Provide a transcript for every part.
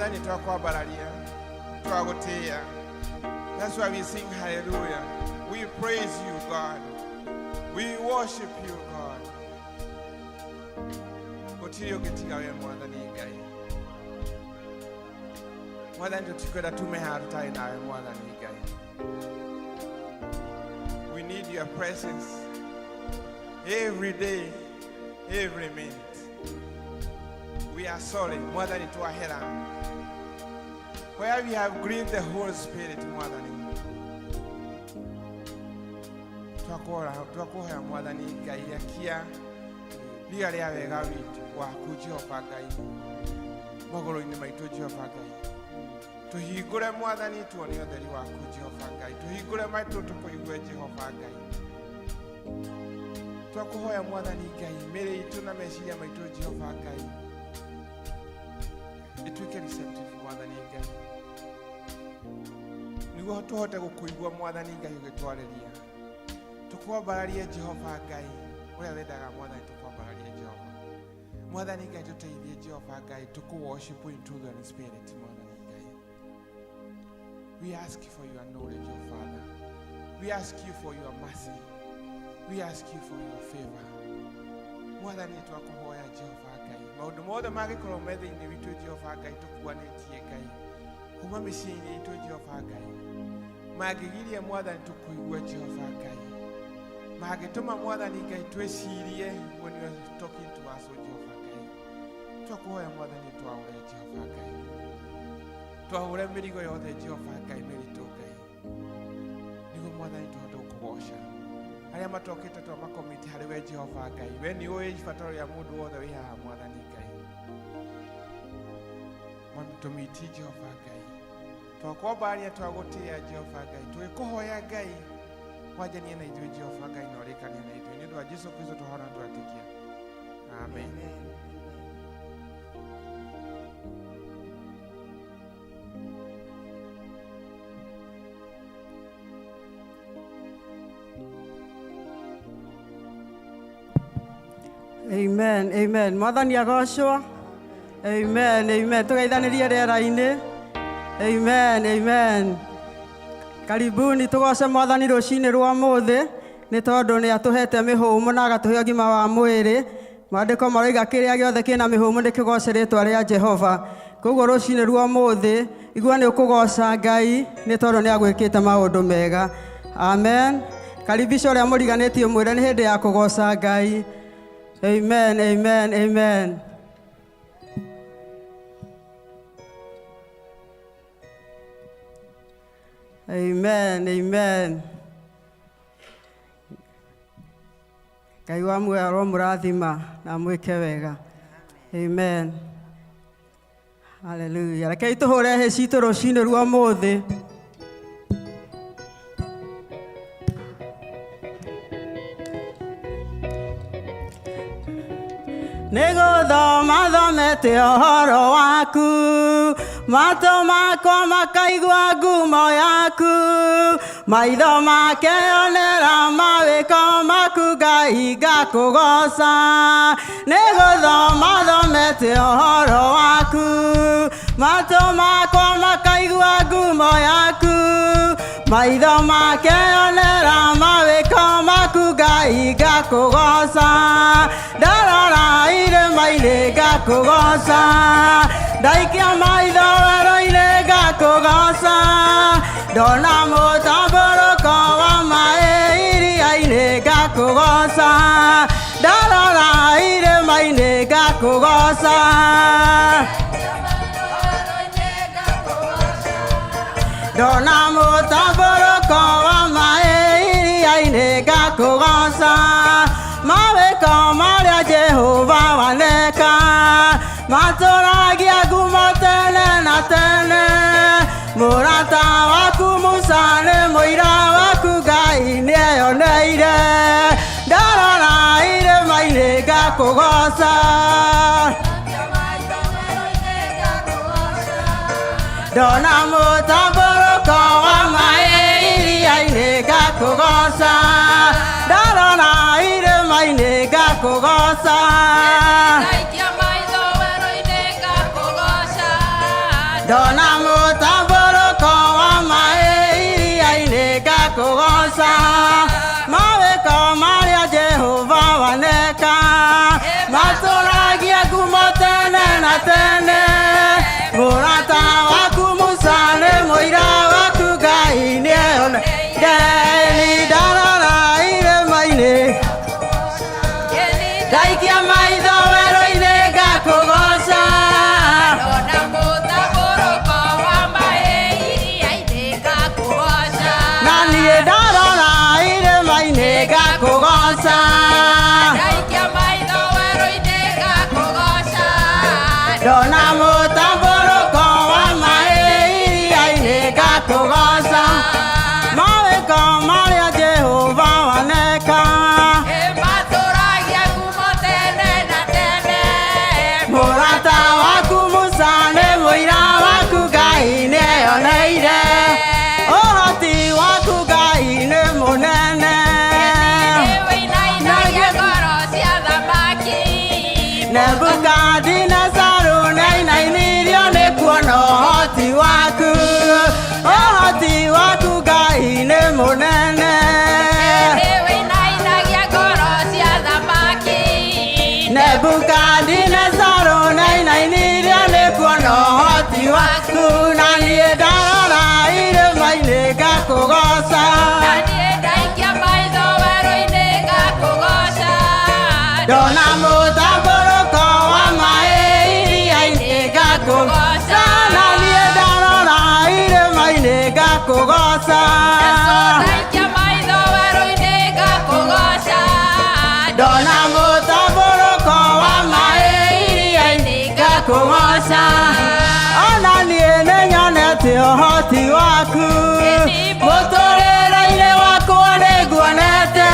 Mwathani twakwambararia twagutia. That's why we sing hallelujah. We praise you, God. We worship you, God. Gutiri gutiga we Mwathani Ngai. Mwathani tutikwenda tumeha tutai nawe Mwathani Ngai. We need your presence every day, every minute. We are sorry, Mwathani twahera. Where we have grieved the Holy Spirit, Mwathani. Twakuhoya Mwathani Ngai akia ria ria wega witu waku Jehova Ngai. Magoro-ini maitu Jehova Ngai. Tuhingure Mwathani tuone utheri waku Jehova Ngai. Tuhingure maitu tukuigue Jehova Ngai. Twakuhoya Mwathani Ngai mere itu na meciria maitu Jehova Ngai. Ituike receptive Mwathani Ngai. Niguo tuhote gukuigua Mwathani Ngai ugitwariria. Tukwambararie Jehova Ngai. Uria wendaga Mwathani tukwambararie Jehova. Mwathani Ngai tuteithie Jehova Ngai tuku-worship in truth and spirit Mwathani Ngai. We ask for your knowledge, O Father. We ask you for your mercy. We ask you for your favor. Mwathani twakuhoya Jehova Ngai. Maundu mothe magikorwo metha-ini witu Jehova Ngai tukuanetie Ngai. Kuma micii-ini itu Jehova Ngai. Magigirie Mwathani tukuigua Jehova Ngai. Magituma Mwathani Ngai twicirie when you are talking to us, O Jehova Ngai. Twakuhoya Mwathani twaure Jehova Ngai. Twaure mirigo yothe Jehova Ngai meritu Ngai. Niguo Mwathani tuhote gukugoca. Aria matokete twa makomiti hari we Jehova Ngai. We ni uĩ ibataro ya mundu wothe wi haha Mwathani Ngai. Tumiti Jehova Ngai. Twakwambaria twagutia Jehova Ngai. Twikuhoya Ngai. Wajanie na ithuĩ Jehova Ngai na ũrĩkanie na ithuĩ. Nĩ ũndũ wa Jesu Kristo tũhona twatĩkia. Amen. Amen, amen. Mwathani agocwo. Amen, amen. Tũgeithanirie rĩera-inĩ. Amen, amen. Karibuni tugoce Mwathani rũcinĩ rwa mũthĩ nĩ tondũ nĩ atũhete mĩhũmũ na agatũhe ũgima wa mwĩrĩ. Maandĩko maroiga kĩrĩa gĩothe kĩna mĩhũmũ nĩ kĩgoce rĩĩtwa rĩa Jehova. Koguo rũcinĩ rwa mũthĩ igua nĩ ũkũgoca Ngai nĩ tondũ nĩ agwĩkĩte maũndũ mega. Amen. Karibisha ũrĩa mũriganĩtie mwĩre nĩ hĩndĩ ya kũgoca Ngai. Amen, amen, amen. Amen, amen. Ngai wa muoyo aromũrathima na mwĩke wega. Amen. Hallelujah. Rekei tũhũre hĩ citũ rũcinĩ rwa mũthĩ. Nĩgũthoma thomete ũhoro waku, matũ makwa makaigua ngumo yaku, maitho makeyonera mawĩko maku Ngai ngakũgoca. Nĩgũthoma thomete ũhoro waku, matũ makwa makaigua ngumo yaku, maitho makeyonera mawĩko maku Ngai ngakũgoca. Ndarora irĩma-inĩ ngakũgoca, ndaikia maitho werũ-inĩ ngakũgoca, ndona mũtambũrũko wa maĩ iria-inĩ ngakũgoca, ndarora irĩma-inĩ ngakũgoca, ndona mũtambũrũko wa maĩ iria-inĩ ngakũgoca. Mawĩko marĩa Jehova waneka matũragia ngumo tene na tene. Mũrata waku Musa nĩ mũira waku Ngai nĩeyoneire, ndarora irĩma-inĩ ngakũgoca, ndona mũtambũrũko wa maĩ iria-inĩ ngakũgoca, ndarora irĩma-inĩ ngakũgoca, ndaikia maitho werũ-inĩ ngakũgoca, ndaikia maitho werũ-inĩ ngakũgoca Ndona mũtambũrũko wa maĩ iria-inĩ ngakũgoca. na niĩ ndarora irĩma-inĩ ngakũgoca Ndaikia maitho werũ-inĩ ngakũgoca. ndona mũtambũrũko wa maĩ iria-inĩ ngakũgoca mawĩko marĩa Jehova waneka Matũragia kuuma tene na tene. mũrata waku Musa nĩ mũira waku Ngai nĩeyoneire ũhoti waku Ngai nĩ mũnene Nĩwĩinainagia ngoro cia thamaki. Nebukadinezaru nĩainainirio nĩ kuona ũhoti waku Ngai nĩ mũnene Nĩwĩinainagia ngoro cia thamaki. Nebukadinezaru nĩainainirio nĩ kuona ũhoti waku na niĩ ndarora irĩma-inĩ ngakũgoca Na niĩ ndaikia maitho werũ-inĩ ngakũgoca. ndona mũtambũrũko wa maĩ iria-inĩ ngakũgoca na niĩ ndarora irĩma-inĩ ngakũgoca Ndaikia maitho werũ-inĩ ngakũgoca. ndona mũtambũrũko wa maĩ iria-inĩ ngakũgoca ona niĩ nĩnyonete ũhoti waku mũtũrĩre-inĩ wakwa nĩnguonete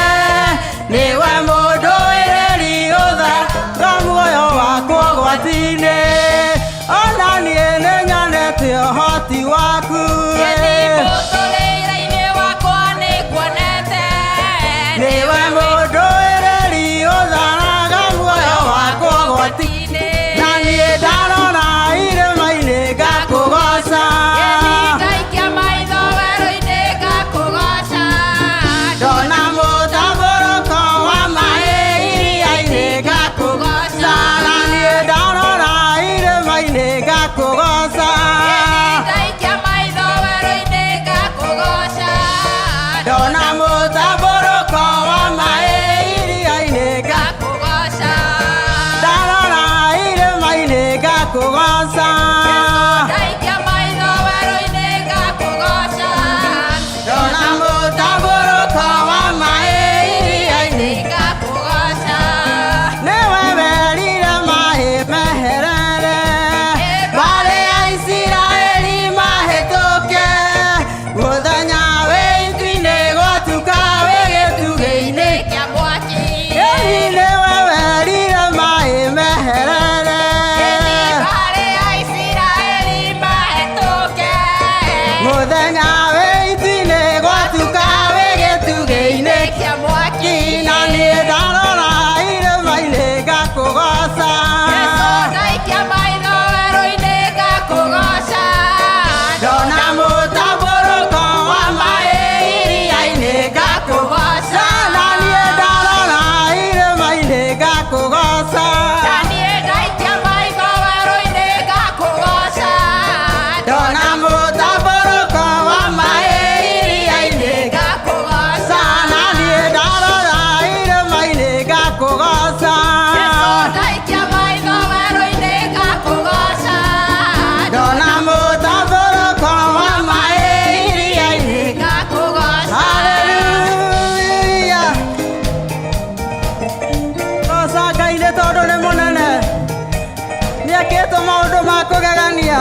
nĩwe mũndũ wĩrĩri ũthaga muoyo wakwa ũgwati-inĩ ona niĩ nĩnyonete ũhoti waku Mũtũrĩre-inĩ wakwa nĩnguonete. nĩwe mũndũ wĩrĩri ũtharaga muoyo wakwa ũgwati-inĩ na niĩ ndarora irĩma-inĩ ngakũgoca Ndaikia maitho werũ-inĩ ngakũgoca. ndona mũtambũrũko wa maĩ iria-inĩ ngakũgoca na niĩ ndarora irĩma-inĩ ngakũgoca Ndaikia maitho werũ-inĩ ngakũgoca. ndona mũtambũrũko wa maĩ iria-inĩ Ngakũgoca. ndarora irĩma-inĩ ngakũgoca Ndaikia maitho werũ-inĩ ngakũgoca. ndona mũtambũrũko wa maĩ iria-inĩ Ngakũgoca. nĩwe werire maĩ meherere marĩ a Isiraeli mahĩtũke mũthenya wĩ itu-inĩ gwatuka wĩ gĩtugĩ-inĩ Kĩa mwaki. Ĩĩ nĩwe werire maĩ meherere Barĩ a Isiraeli mahĩtũke. mũthenya wĩ itu-inĩ gwatuka wĩ gĩtugĩ-inĩ Kĩa mwaki. na niĩ ndarora irĩma-inĩ ngakũgoca Ndaikia maitho werũ-inĩ ngakũgoca. ndona mũtambũrũko wa maĩ iria-inĩ ngakũgoca na niĩ ndarora irĩma-inĩ ngakũgoca Na niĩ ndaikia maitho werũ-inĩ ngakũgoca. ndona mũtambũrũko wa maĩ iria-inĩ Ngakũgoca. na niĩ ndarora irĩma-inĩ ngakũgoca Ndaikia maitho werũ-inĩ ngakũgoca. ndona mũtambũrũko wa maĩ iria-inĩ Ngakũgoca. Haleluya. Goca Ngai nĩ tondũ nĩ mũnene nĩekĩtwo maũndũ ma kũgegania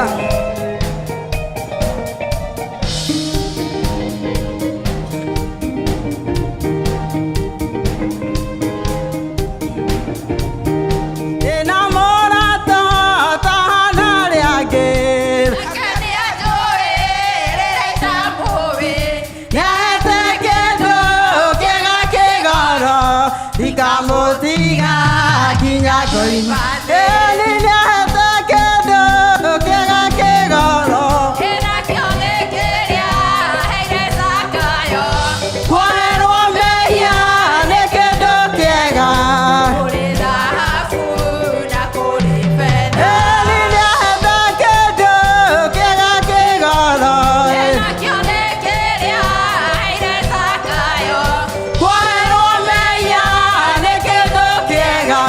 ndĩna mũrata tahana arĩa angĩ Nake nĩanjũĩ rĩrĩa itamũĩ. Nyahete kĩndũ kĩega kĩgoro ndikamũtiga kinya ngoima ĩni nyahete kĩndũ kĩega kĩgoro Kĩnakĩo nĩ kĩrĩa heire Zakayo. kwoherwo mehia nĩ kĩndũ kĩega Kũrĩ thahabu na kũrĩ betha. ĩni nyahete kĩndũ kĩega kĩgoro Kĩnakĩo nĩ kĩrĩa heire Zakayo. kwoherwo mehia nĩ kĩndũ kĩega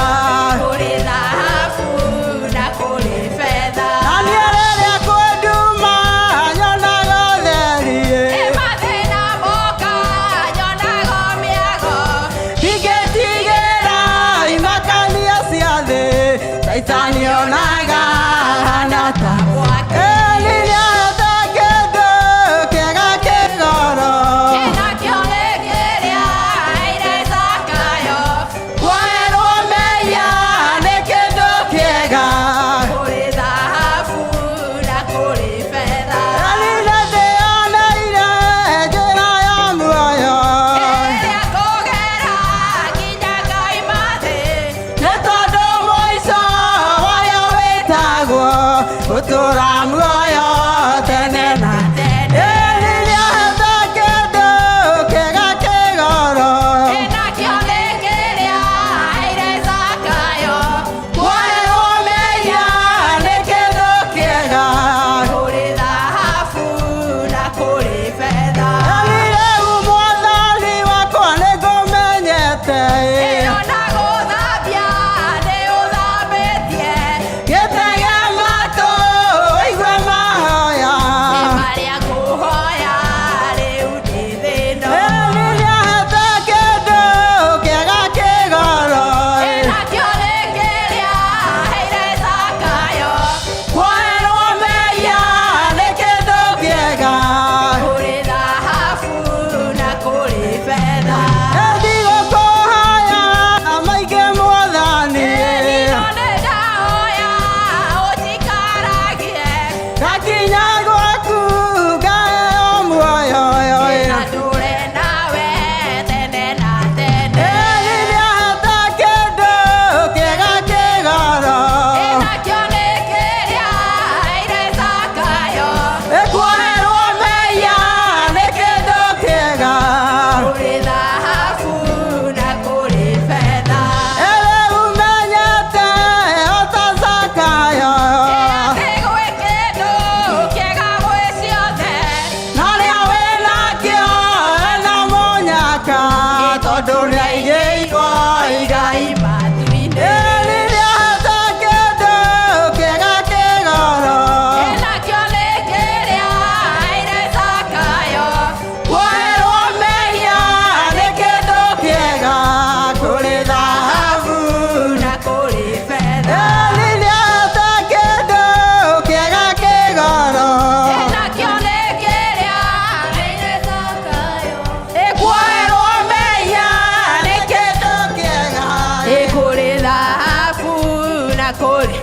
kuri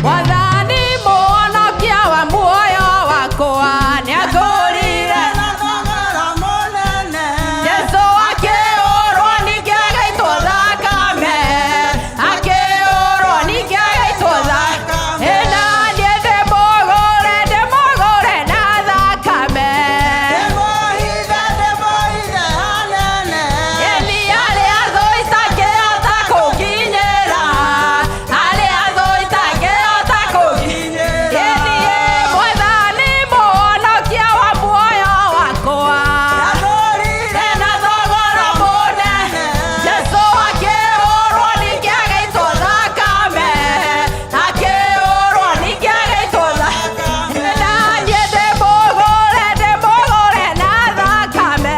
Mwathani muonokia wa muoyo wakwa niagurire na thogora munene Yesu akiurwo ningĩ agaitwo thakame akiurwo ningĩ agaitwo thakame na niĩ ndĩmũgũre na thakame ndĩmũhithe hanene iria rĩa thũ itangĩhota kũnginyĩra harĩa thũ itangĩhota kũnginyĩra niĩ Mwathani muonokia wa muoyo wakwa niagũrire na thogora mũnene Yesu akĩũrwo ningĩ agaitwo thakame akĩũrwo ningĩ agaitwo thakame na niĩ ndĩmũgũre na thakame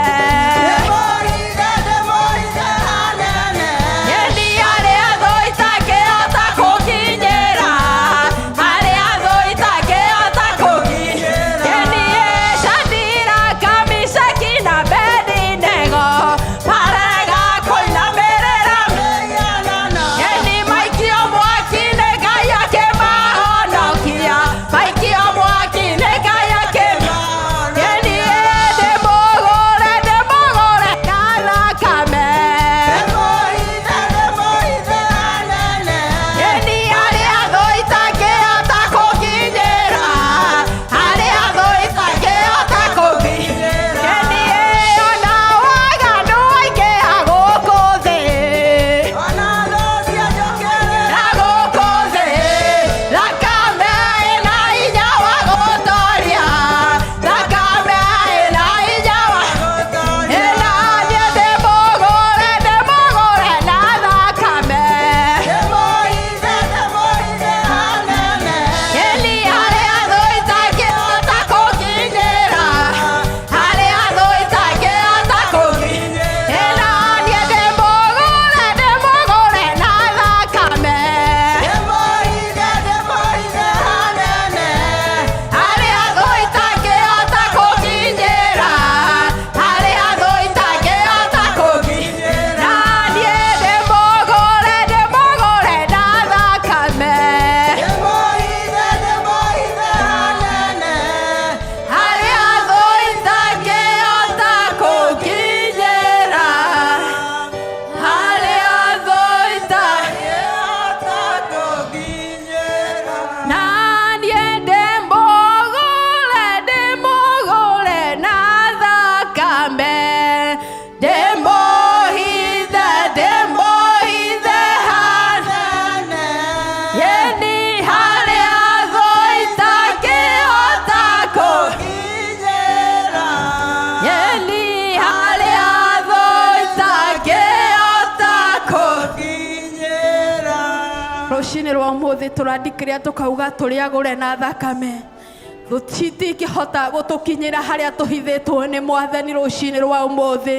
ndĩmũhithe hanene iria rĩa thũ itangĩhota kũnginyĩra harĩa thũ itangĩhota kũnginyĩra niĩ Shadiraka, Meshaki na Abedinego marega kũinamĩrĩra ni maikio mwaki-inĩ Ngai akĩmahonokia maikio mwaki-inĩ Ngai akĩmahonokia niĩ ndĩmũgũre na thakame ndĩmũhithe hanene iria rĩa thũ itangĩhota kũnginyĩra harĩa thũ itangĩhota kũnginyĩra niĩ ona waganu waingĩha gũkũ thĩ ona thũ cionjokerera gũkũ thĩ thakame ĩna hinya wa gũtooria thakame ĩna hinya wa gũtooria na niĩ ndĩmũgũre na thakame ndĩmũhithe hanene iria rĩa thũ itangĩhota kũnginyĩra harĩa thũ itangĩhota kũnginyĩra na niĩ ndĩmũgũre na thakame ndĩmũhithe hanene harĩa thũ itangĩhota kũnginyĩra harĩa thũ itangĩhota kũnginyĩra na niĩ ndĩmũgũre na thakame ndĩmũhithe hanene harĩa thũ itangĩhota kũnginyĩra harĩa thũ itangĩhota kũnginyĩra na niĩ ndĩmũgũre na thakame ndĩmũhithe hanene yeni harĩa thũ itangĩhota kũnginyĩra yeni harĩa thũ itangĩhota kũnginyĩra rũcinĩ rwa ũmũthĩ tũrandikĩria tũkauga tũrĩagũre na thakame tũtingĩhota gũtũkinyĩra harĩa tũhithĩtwo nĩ Mwathani rũcinĩ rwa ũmũthĩ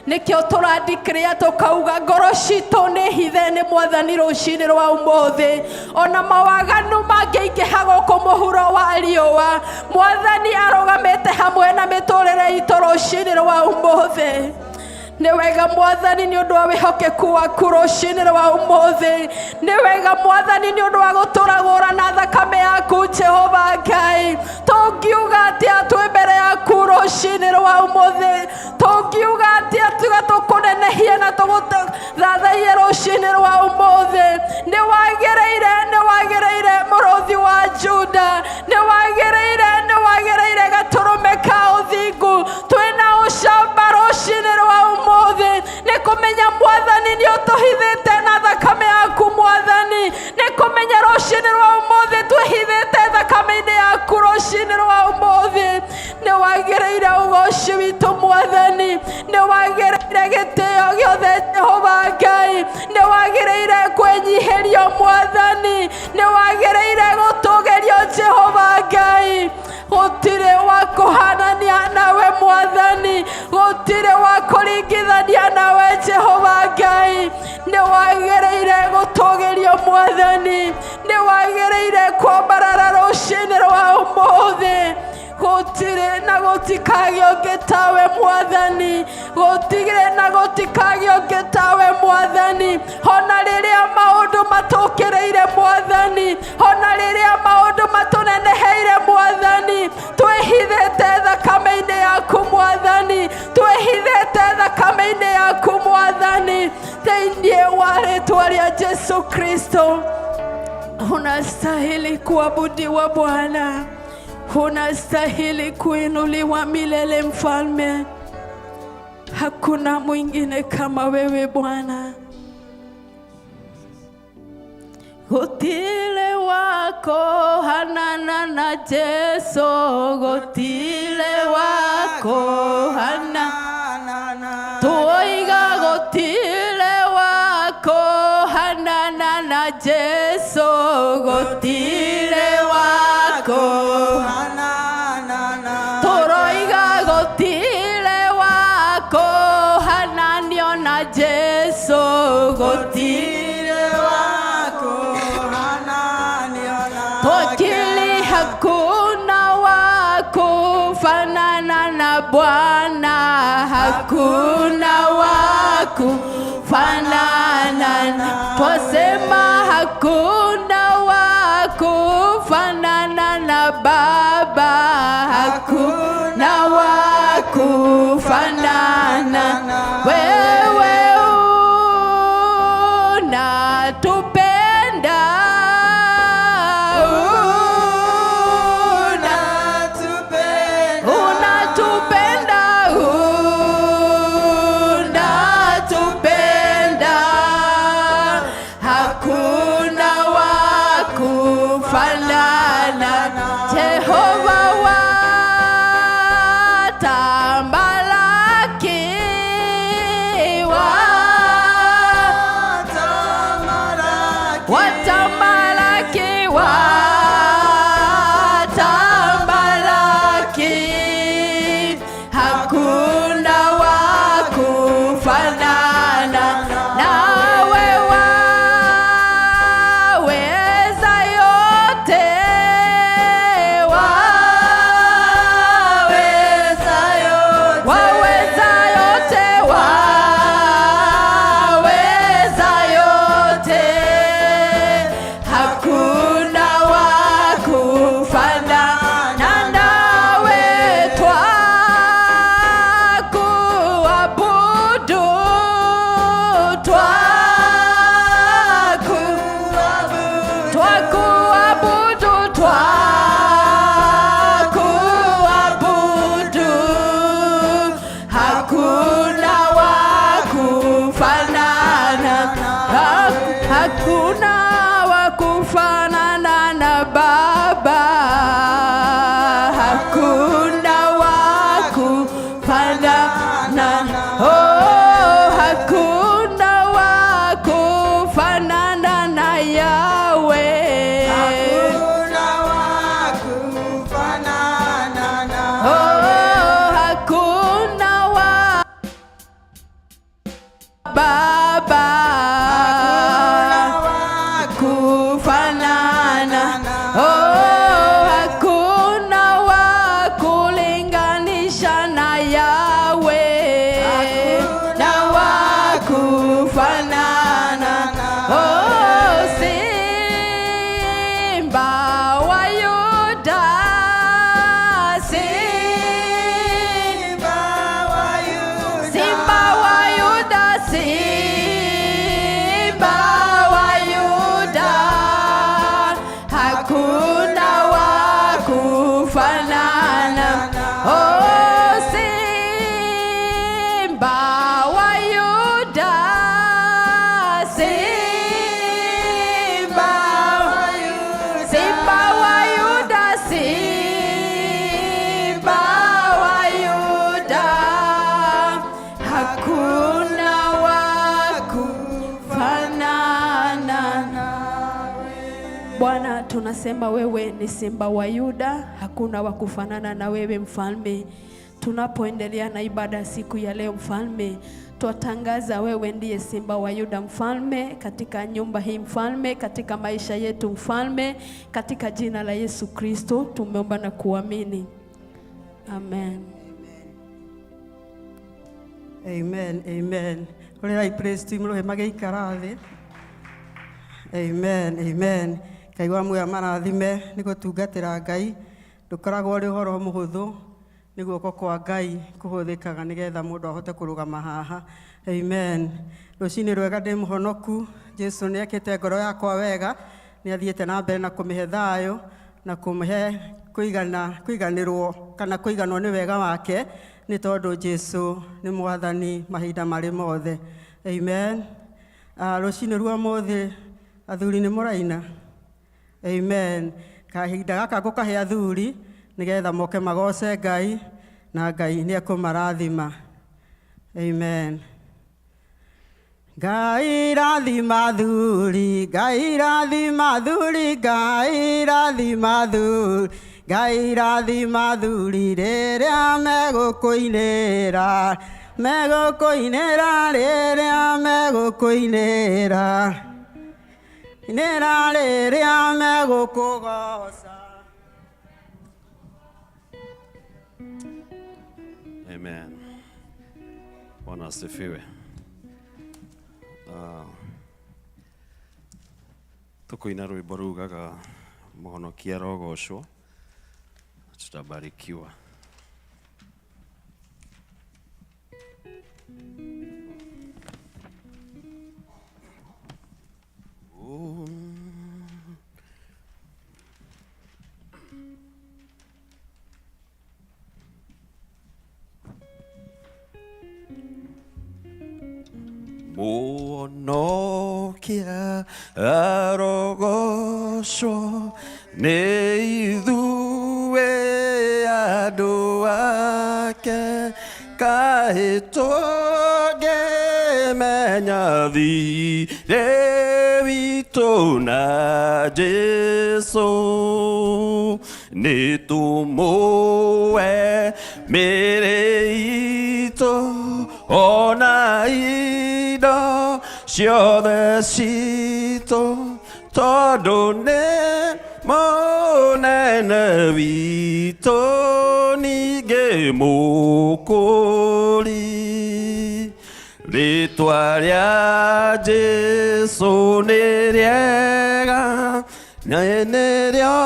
nĩkĩo tũrandikĩria tũkauga ngoro citũ nĩ hithe nĩ Mwathani rũcinĩ rwa ũmũthĩ ona mawaganu mangĩingĩha gũkũ mũhuro wa riũa Mwathani arũgamĩte hamwe na mĩtũrĩre itũ rũcinĩ rwa ũmũthĩ nĩ wega Mwathani nĩ ũndũ wa wĩhokeku waku rũcinĩ rwa ũmũthĩ nĩ wega Mwathani nĩ ũndũ wa gũtũragũra na thakame yaku Jehova Ngai tũngiuga atĩa twĩ mbere yaku rũcinĩ rwa ũmũthĩ tũngiuga atĩa tiga tũkũnenehie na tũgũthathaie rũcinĩ rwa ũmũthĩ nĩ wagĩrĩire mũrũthi wa Juda nĩ wagĩrĩire gatũrũme ka ũthingu twĩna ũcamba rũcinĩ rwa ũmũthĩ nĩ kũmenya Mwathani nĩ ũtũhithĩte na thakame yaku Mwathani nĩ kũmenya rũcinĩ rwa ũmũthĩ twĩhithĩte thakame-inĩ yaku rũcinĩ rwa ũmũthĩ nĩ wagĩrĩire ũgooci witũ Mwathani nĩ wagĩrĩire gĩtĩo gĩothe Jehova Ngai nĩ wagĩrĩire kwĩnyihĩrio Mwathani nĩ wagĩrĩire gũtũgerio Jehova Ngai gũtirĩ wa kũhanania nawe Mwathani gũtirĩ wa kũringithania nawe Jehova Ngai nĩ wagĩrĩire gũtũgerio Mwathani nĩ wagĩrĩire kwambarara rũcinĩ rwa ũmũthĩ gũtirĩ na gũtikagĩa ũngĩ tawe Mwathani gũtirĩ na gũtikagĩa ũngĩ tawe Mwathani ona rĩrĩa maũndũ matũkĩrĩire Mwathani jina la Yesu Kristo. Unastahili kuabudiwa Bwana, unastahili kuinuliwa milele Mfalme. Hakuna mwingine kama wewe Bwana. Gotile wako hanana na Yesu, gotile wako hanana toiga, gotile wako hanana na Yesu, gotile wako hanana toroiga, gotile wako hananio na Yesu, gotile wako hananio na tokili. Hakuna wako fanana na Bwana, hakuna wako fanana na, twasema hakuna wako fanana na Baba, hakuna wako fanana wewe. Bwana, tunasema wewe ni Simba wa Yuda, hakuna wa kufanana na wewe Mfalme. Tunapoendelea na ibada siku ya leo Mfalme, twatangaza wewe ndiye Simba wa Yuda Mfalme, katika nyumba hii Mfalme, katika maisha yetu Mfalme, katika jina la Yesu Kristo tumeomba na kuamini. Amen. Amen. Amen. Ore praise team rohe magiikarathi. Amen. Amen. Ngai wa muoyo marathime ni gutungatira Ngai, ndukoragwo ri horo muhuthu nĩ guoko kwa Ngai kũhũthĩkaga nĩgetha mũndũ ahote kũrũgama haha. Amen. Rũcinĩ rwega ndĩ mũhonoku, Jesu nĩ ekĩte ngoro yakwa wega, nĩ athiĩte na mbere na kũmĩhe thayũ na kũmĩhe kũiganĩrwo kana kũiganwo nĩ wega wake, nĩ tondũ Jesu nĩ mwathani mahinda marĩ mothe. Amen. Rũcinĩ rwa mũthĩ athuri nĩ mũraina. Amen. Kahinda gaka ngũkahe athuri nĩgetha moke magoce Ngai na Ngai nĩ ekũmarathima. Amen. Ngai rathima athuri, Ngai rathima athuri, Ngai rathima athuri, Ngai rathima athuri rĩrĩa megũkũinĩra, megũkũinĩra rĩrĩa megũkũinĩra, inĩra rĩrĩa megũkũgoca. Amen. Bwana asifiwe. Tukuina rwimbo rugaga Mũhonokia arogocwo, tutabarikiwa. Mũhonokia arogocwo nĩ ithuĩ andũ ake, kaĩ tũngĩmenya thirĩ witũ na Jesũ, nĩ tũmũe mĩĩrĩ itũ ona indo ciothe citũ, tondũ nĩ mũnene witũ ningĩ mũkũri. Rĩtwa rĩa Jesũ nĩ rĩega, nĩrĩo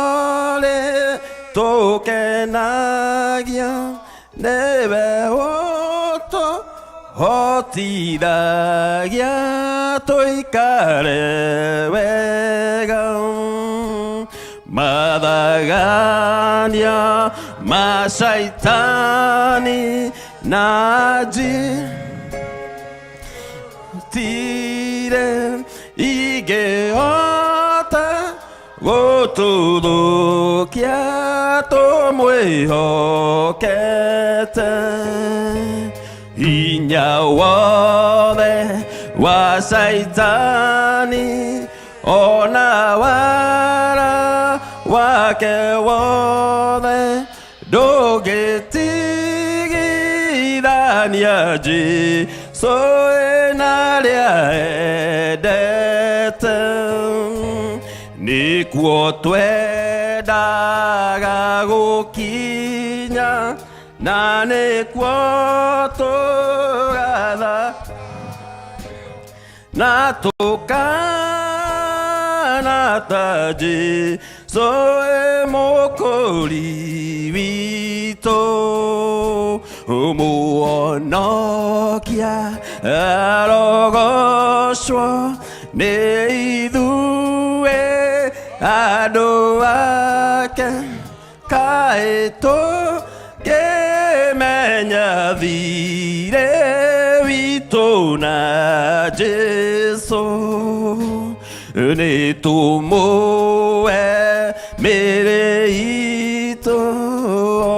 rĩtũkenagia, nĩwe ũtũhotithagia tũikare wega. Mathagania ma Shaitani na njĩtire ingĩhota gũtũthũkia tũmwĩhokete. Hinya wothe wa Shaitani ona wara wake wothe ndũngĩtigithania Jesũ na rĩa endete. Nĩkuo twendaga gũkinya na nĩkuo tũgatha na tũkana ta Jesũ mũkũri witũ. Mũhonokia arogocwo nĩ ithuĩ andũ ake, kaĩ tũngĩmenya thirĩ witũ na Jesũ, nĩ tũmũe mĩĩrĩ itũ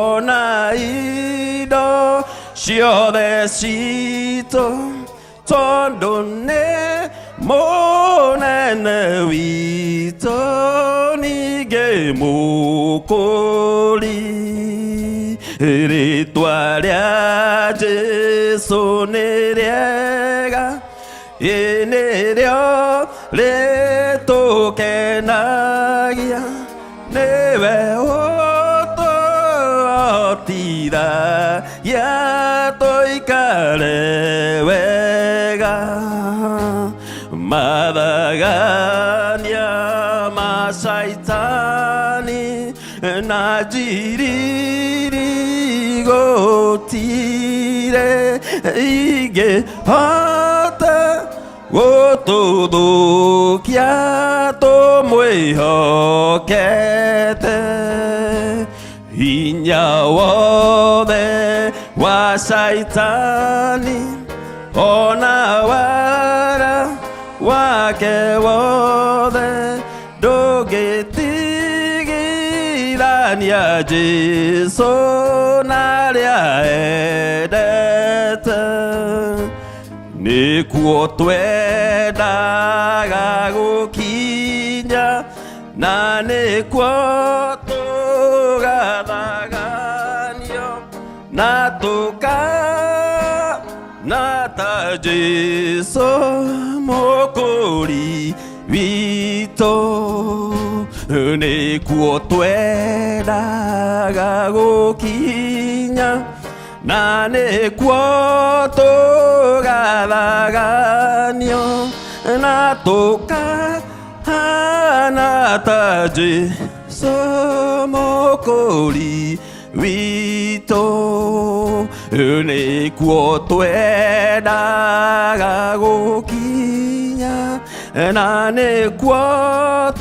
ona indo ciothe citũ, tondũ nĩ mũnene witũ ningĩ mũkũri. Rĩtwa rĩa Jesũ nĩ rĩega, nĩrĩo rĩtũkenagia, nĩwe ũtũhotithagia tũikare wega. Mathagania ma Shaitani na njiririgo ingĩhota gũtũthũkia tũmwĩhokete. Hinya wothe wa Saitani ona wara wake wothe ndũngĩtigithania Jesũ narĩa endete. Nĩkuo twendaga gũkinya na nĩkuo tũgathaganio na tũkana ta Jesũ mũkũri witũ. Nĩkuo twendaga gũkinya na nĩkuo tũgathaganio na tũkahana ta Jesũ mũkũri witũ. Nĩkuo twendaga gũkinya na nĩkuo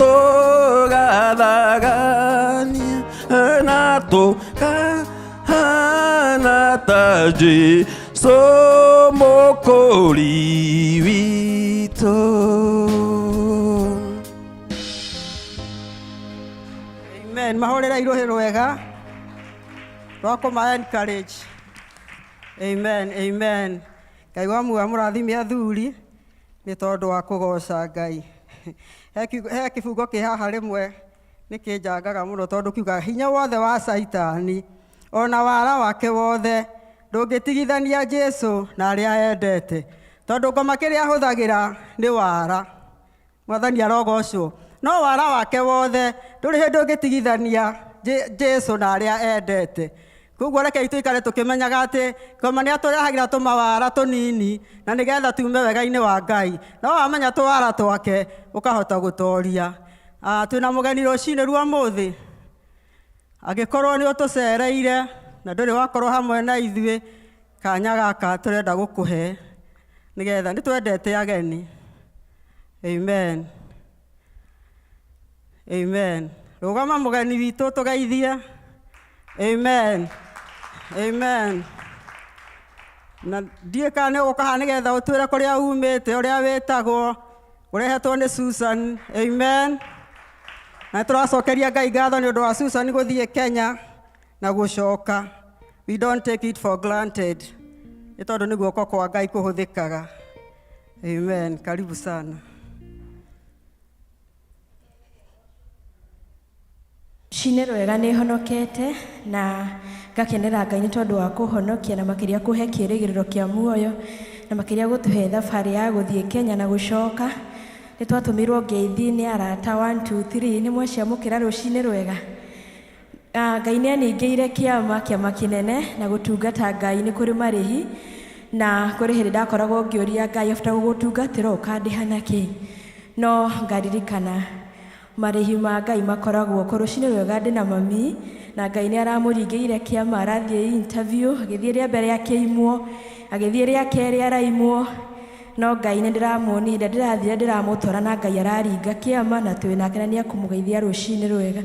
tũgathagania na tũkahana ta Jesũ mũkũri witũ. Amen. Mahorera irohe rwega rwa kũma encourage. Amen, amen. Ngai wa muoyo amũrathime athuri nĩ tondũ wa kũgoca Ngai. He kĩbungo kĩ haha rĩmwe nĩ kĩnjangaga mũno tondũ kiuga hinya wothe wa Saitani ona wara wake wothe ndũngĩtigithania Jesũ na arĩa endete. Tondũ ngoma kĩrĩa ahũthagĩra nĩ wara. Mwathani arogocwo. No wara wake wothe ndũrĩ hĩndĩ ũngĩtigithania Jesũ na arĩa endete. Koguo rekei tũikare tũkĩmenyaga atĩ ngoma nĩ atũrehagĩra tũmawara tũnini na nĩgetha tume wega-inĩ wa Ngai. No wamenya tũwara twake ũkahota gũtoria. Twĩna mũgeni rũcinĩ rwa mũthĩ. Angĩkorwo nĩ ũtũcereire na ndũrĩ wakorwo hamwe na ithuĩ, kanya gaka tũrenda gũkũhe nĩgetha nĩ twendete ageni. Amen. Amen. Rũgama mũgeni witũ tũgeithie. Amen. Amen. Na ndiĩ kana nĩ ũgũka haha nĩgetha ũtwĩre kũrĩa umĩte, ũrĩa wĩtagwo, ũrehetwo nĩ Susan. Amen. Na tũracokeria Ngai ngatho nĩ ũndũ wa Susan gũthiĩ Kenya na gũcoka. We don't take it for granted. Nĩ tondũ nĩ guoko kwa Ngai kũhũthĩkaga. Amen. Karibu sana. Cine rwega nĩ honokete na ngakenera Ngai nĩ tondũ wa kũhonokia na makĩria kũhe kĩĩrĩgĩrĩro kĩa muoyo na makĩria gũtũhe thabarĩ ya gũthiĩ Kenya na gũcoka. Nĩ twatũmirwo ngeithi nĩ arata 1 2 3 nĩ mweciamũkĩra rũcinĩ rwega. Ngai nĩ aningĩire kĩama kĩnene na gũtungata Ngai nĩ kũrĩ marĩhi na kũrĩ hĩndĩ ndakoragwo ngĩũria Ngai after gũgũtungatĩra ũkandĩha na kĩ. No ngaririkana marĩhi ma Ngai makoragwo kũrũcinĩ rwega ndĩ na mami na Ngai nĩ aramũringĩire kĩama arathiĩ interview agĩthiĩ rĩa mbere akĩimwo agĩthiĩ rĩa kerĩ araimwo no Ngai nĩ ndĩramuoni hĩndĩ ndĩrathire ndĩramũtwara na Ngai araringa kĩama na twĩnake na nĩ akũmũgeithia rũcinĩ rwega.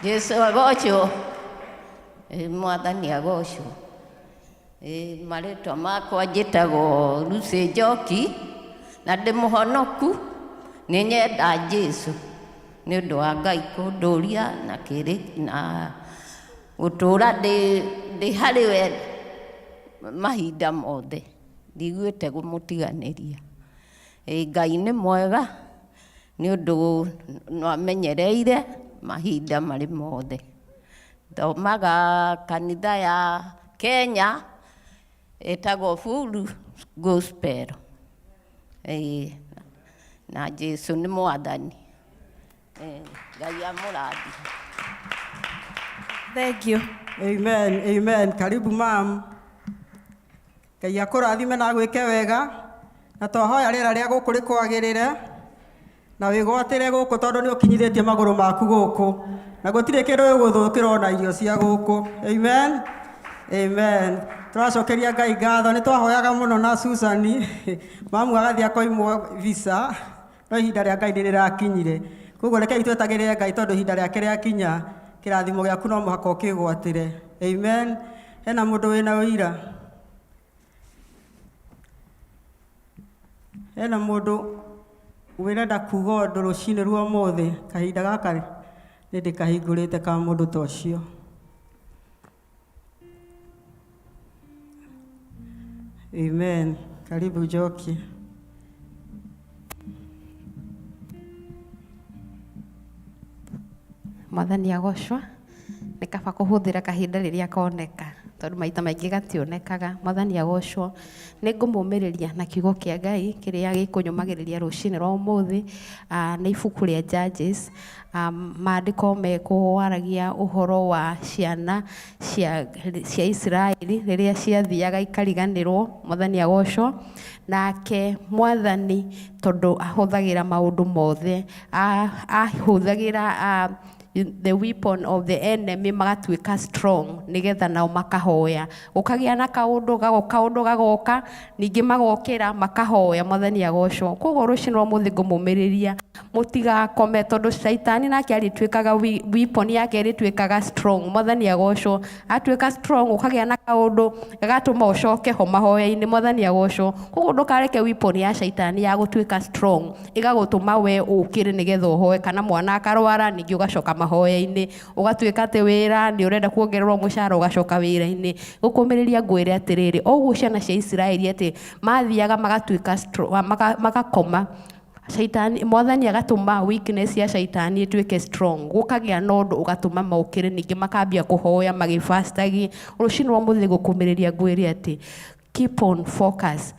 Jesu agocwo mwathani agocwo marĩtwa makwa njĩtagwo Lucy Njoki na ndĩ mũhonoku nĩ nyenda Jesu nĩ ũndũ wa Ngai kũndũria na gũtũũra ndĩ harĩ we mahinda mothe ndigwĩte gũmũtiganĩria. Ngai nĩ mwega nĩ ũndũ nĩamenyereire mahinda marĩ mothe. Thomaga kanitha ya Kenya ĩtagwo Full Gospel. Na Jesu nĩ mwathani. Ngai amũrathi. Thank you. Amen. Amen. Karibu mam. Ngai akũrathime na gwĩke wega na twahoya rĩera rĩa gũkũ rĩkwagĩrĩre na wĩgwatĩre gũkũ tondũ nĩ ũkinyithĩtie magũrũ maku gũkũ na gũtirĩ kĩndũ gĩgũthũkĩra ona irio cia gũkũ. Amen. Amen. Turacokeria Ngai ngatho, nĩ twahoyaga mũno na Susani mamu agathia koimwo visa no ihinda rĩa Ngai nĩrĩrakinyire. Koguo rekei twetagĩrĩre Ngai tondũ ihinda rĩake rĩakinya, kĩrathimo gĩaku no mũhaka ũkĩgwatĩre. Amen. Hena mũndũ wĩna ũira? Hena mũndũ wĩrenda kuga ũndũ rũcinĩ rwa ũmũthĩ? Kahinda gaka nĩndĩkahingũrĩte ka mũndũ ta ũcio. Amen. Karibu njokie. Mwathani agocwa, nĩ kaba kũhũthĩra kahinda rĩrĩa koneka tondũ maita maingĩ gationekaga. Mwathani agocwo, nĩ ngũmũmĩrĩria na kiugo kĩa Ngai kĩrĩa gĩkũnyũmagĩrĩria rũcinĩ rwa ũmũthĩ, nĩ ibuku rĩa Judges. Maandĩko mekũwaragia ũhoro wa ciana cia Israeli rĩrĩa ciathiaga ikariganĩrwo. Mwathani agocwo, nake Mwathani tondũ ahũthagĩra maũndũ mothe, ahũthagĩra the weapon of the enemy magatuĩka strong nigetha nao makahoya. Gũkagĩa na kaũndũ gagoka, ningĩ magokĩra makahoya. Mwathani agocwo. Koguo rũcinĩ rwa ũmũthĩ ngũmũmĩrĩria mũtigakome tondũ Shaitani nake arĩtuĩkaga weapon yake ĩrĩtuĩkaga strong. Mwathani agocwo. Atuĩka strong gũkagĩa na kaũndũ gagatũma ũcoke ho mahoya-inĩ. Mwathani agocwo. Koguo ndũkareke weapon ya Shaitani ya gũtuĩka strong ĩgagũtũma we ũkĩre nigetha ũhoe, kana mwana akarwara ningĩ ũgacoka mahoya-inĩ, ũgatuĩka atĩ wĩra nĩ ũrenda kuongererwo mũcara ũgacoka wĩra-inĩ. Gũkũmĩrĩria ngwĩre atĩrĩrĩ, o ũguo ciana cia Isiraeli atĩ mathiaga magatuĩka magakoma, Shaitani, Mwathani agatũma weakness ya Shaitani ĩtuĩke strong. Gũkagĩa na ũndũ ũgatũma mokĩre ningĩ makambia kũhoya magĩfastagi. Rũcinĩ rwa mũthĩ gũkũmĩrĩria ngwĩre atĩ keep on focus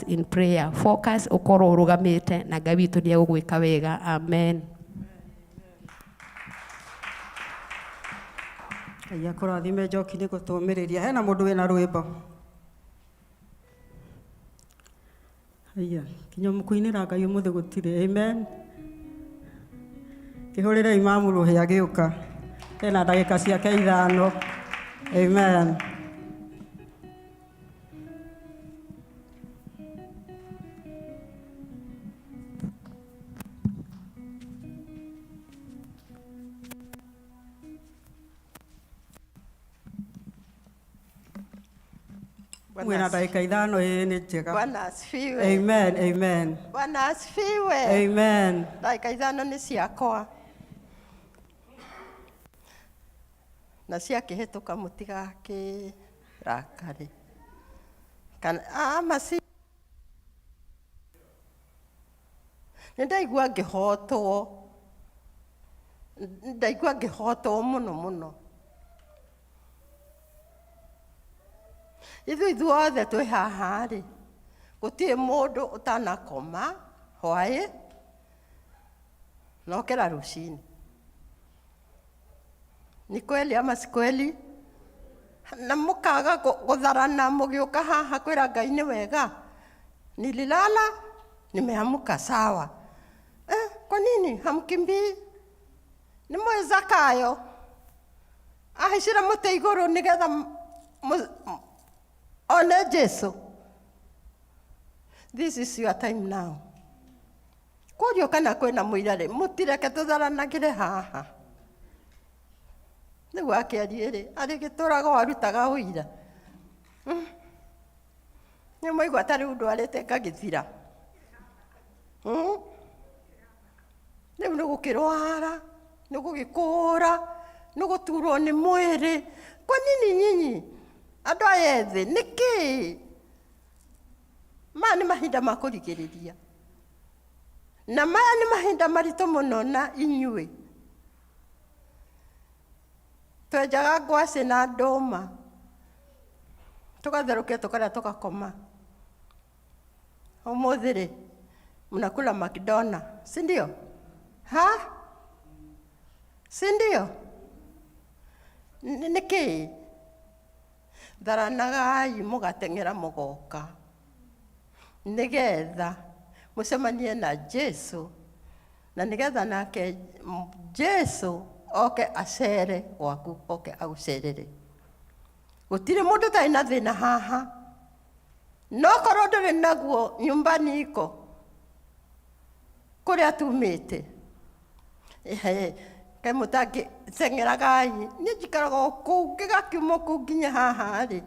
in prayer, focus ũkorwo ũrũgamĩte na Ngai witũ nĩ egũgwĩka wega. Amen. Ngai akũrathime njoki nĩ gũtũmĩrĩria. Hena mũndũ wĩna rwĩmbo? Haya, kinya mũkũinĩra Ngai ũmũthĩ gũtirĩ. Amen. Kĩhũrĩre imamu rũhĩa gĩũka. Hena ndagĩka ciake 5. Amen. Mwena dakika 5 ni njega. Bwana asifiwe. Amen, amen. Bwana asifiwe. Amen. Dakika 5 ni ciakwa. Na ciakĩhĩtũka mũtigakĩrakare. Kana masi. Nĩndaigua ngĩhotwo mũno. Ithuothe twĩ haha rĩ, gũtirĩ mũndũ ũtanakoma hwaĩ na okĩra rũcinĩ. Ni kweli ama si kweli? Na mũkaga gũtharana mũgĩũka haha kwĩra Ngai nĩ wega. Nililala, nimeamka sawa. Kwa nini hamkimbii? Nĩ mũĩ Zakayo ahicire mũtĩ igũrũ nĩgetha one Jesu. This is your time now. Kũrio kana kwĩna mũira rĩ, mũtireke tũtharanagĩre haha. Nĩguo akĩaria rĩ, arĩ gĩtũraga arutaga ũira. Nĩ mũigua ta rĩu ndwarĩte ngagĩthira. Rĩu nĩ gũkĩrwara, nĩ gũgĩkũra, nĩ gũturwo nĩ mwĩrĩ. Kwa nini nyinyi andũ aya ethĩ nĩkĩ? Maya nĩ mahinda ma kũrigĩrĩria. Na maya nĩ mahinda maritũ mũno na inyuĩ. Twenjaga ngwacĩ na ndũma, tũgatherũkia tũkarĩa tũgakoma. Ũmũthĩ rĩ, mnakula McDonald's, si ndio? Si ndio? Nĩkĩ? Tharanagai mũgateng'era mũgoka nĩgetha mũcemanie na Jesu, na nĩgetha nake Jesu oke acere gwaku, oke agũcerere. Gutire mundu tai na thina haha. No korwo nduri naguo nyumbani iko. Kuria tumite. Kai mutangi sengeragai. Ni jikaraga ku ngigakiuma ku nginya haha ri.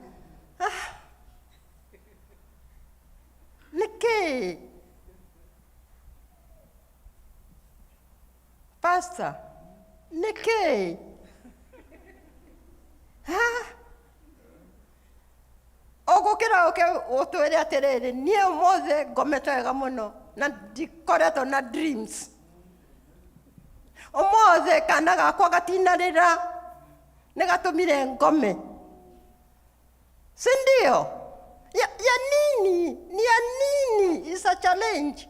Niki. Pastor. Niki. Ogukira oke otwere aterere nie mothe ngometo ega muno na dikoreto na dreams. Omothe kana gakwa gatinarira negatumire ngome. Sindio? Ya nini? Ni ya nini? It's a challenge.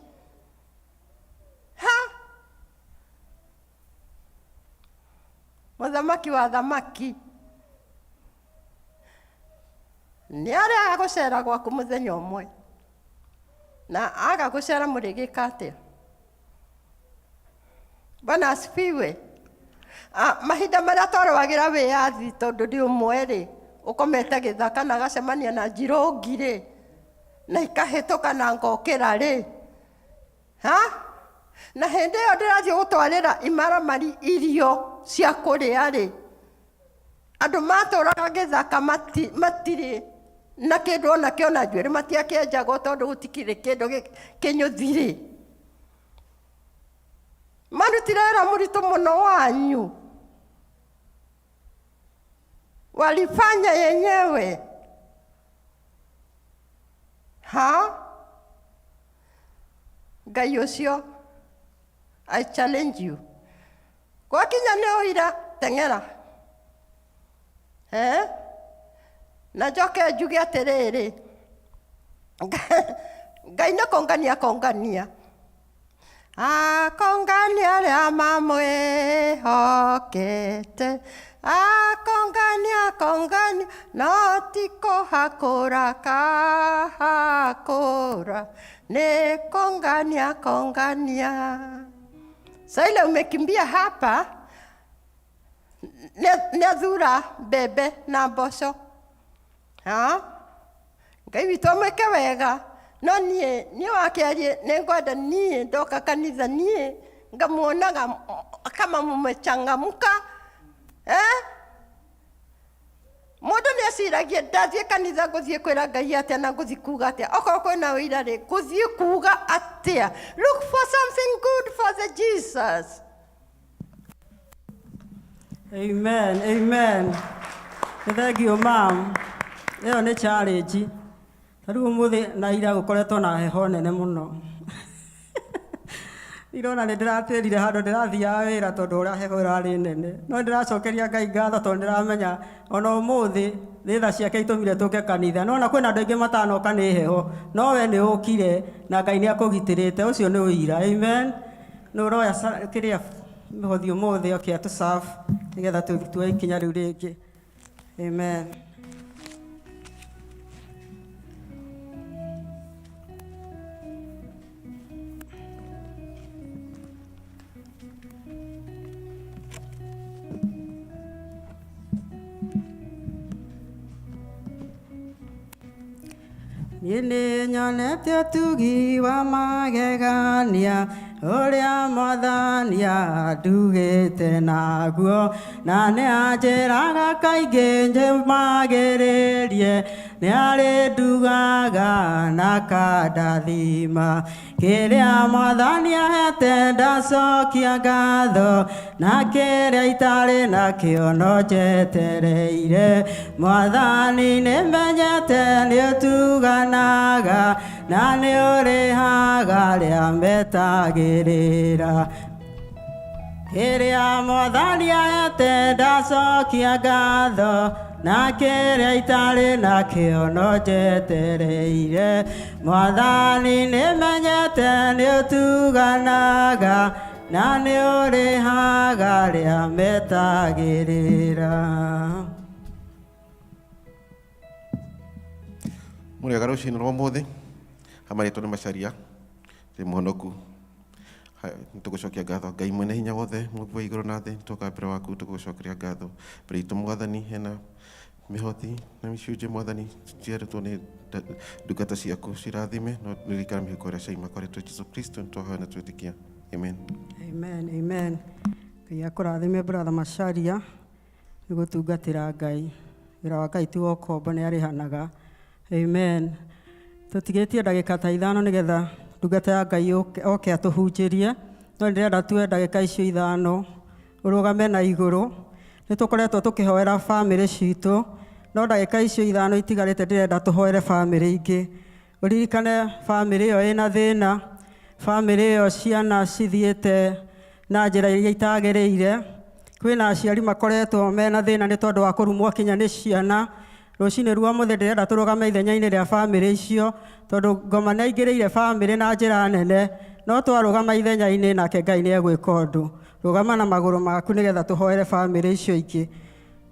Muthamaki wa thamaki. Ni aria agucera gwaku muthenya umwe. Na agagucera murigika atia. Bwana asifiwe. Mahinda maria twarwagira wiathi tondu ndi umwe ri ukomete githaka na gacemania na njirongi ri na ikahituka na ngokira ri na hindi iyo ndirathie gutwarira imaramari irio cia kuria ri andu maturaga githaka matiri na kindu ona kiona njuiri matiakĩenjaga tondu gutikire kindu kinyuthi ri marutire wĩra mũritũ muno wanyu. Walifanya yenyewe. Ngai ũcio, I challenge you. Gwakinya nĩ ũira teng'era. Na njoke njuge atĩrĩrĩ. Ngai nĩ kongania. Akongania aria mamwĩhokete. Akongania no ti kũhakũra kahakũra. Nĩ kongania. Sasa ile umekimbia hapa nĩathura mbembe na mboco. Ngai witũ amwĩke wega. No nie wakiarie nengwenda nie ndoka kanitha nie ngamuonaga kama mmechangamka. Mundu ni aciragia ndathie kanitha nguthie kwira Ngai atia na nguthie kuga atia. Okorwo kwina wira ri nguthie kuga atia. Look for something good for the Jesus. Amen, amen. Thank you, ma'am. Iyo ni challenge. Taru umuthi na ira gukoretwo na heho nene muno. Irona ni ndiratirire handu ndirathia wira tondu uria heho irari nene. No ndiracokeria Ngai ngatho tondu ndiramenya ona umuthi thitha ciake itumire tuke kanitha. No na kwina andu aingi matanoka ni heho. No we ni ukire na Ngai ni akugitirite. Ucio ni uira. Amen. No roya kiria mihothi umuthi okia tu serve nigetha tuwe ikinya riu ringi. Amen. Nini nyonete utugi wa magegania uria Mwathani andugĩte naguo na nĩanjĩraga kaingĩ njĩmagĩrĩrie nĩarĩndugaga na kandathima kĩrĩa Mwathani ahete ndacokia ngatho na kĩrĩa itarĩ nakĩo no njetereire Mwathani nĩmenyete nĩũtuganaga na nĩũrĩhaga rĩa metagĩrĩra kĩrĩa Mwathani ahete ndacokia ngatho na kĩrĩa itarĩ nakĩo no njetereire Mwathani nĩmenyete nĩũtuganaga na nĩũrĩhaga rĩa metagĩrĩra. Mũrĩega rũciinĩ rwa ũmũthĩ amarĩtwo nĩ Macharia ndĩ mũhonoku nĩtũgũcokia ngatho Ngai mwene hinya wothe Mũmbi wa igũrũ na thĩ tũka mbere waku tũgũcokeria ngatho mbere itũ Mwathani hena mĩhothi na mĩcunjĩ Mwathani ciarutwo nĩ ndungata ciaku cirathime no ririkana mĩhuko ĩrĩa cia imakoretwo Jesũ Kristo nĩtwahoya na twĩtĩkia. Amen. Amen, amen. Ngai akũrathime brother Macharia nĩ gũtungatĩra Ngai. Wĩra wa Ngai ti wa ũkombo nĩ arĩhanaga. Amen. Tũtigĩtie ndagĩka ta 5 nĩgetha ndungata ya Ngai oke atũhunjĩrie. No ndĩrenda tuoe ndagĩka icio 5 ũrũgame na igũrũ. Nĩtũkoretwo tũkĩhoera bamĩrĩ citũ. No ndagĩka icio 5 itigarĩte ndĩrenda tũhoere bamĩrĩ ingĩ. Ũririkane bamĩrĩ ĩyo ĩna thĩna. Bamĩrĩ ĩyo ciana cithiĩte na njĩra iria itagĩrĩire. Kwĩna aciari makoretwo mena thĩna nĩ tondũ wa kũrumwo kinya nĩ ciana. Rũcinĩ rwa mũthĩ ndĩrenda tũrũgame ithenya-inĩ rĩa bamĩrĩ icio tondũ ngoma nĩ aingĩrĩire bamĩrĩ na njĩra nene. No twarũgama ithenya-inĩ nake Ngai nĩ egwĩka ũndũ. Rũgama na magũrũ maku nĩgetha tũhoere bamĩrĩ icio ingĩ.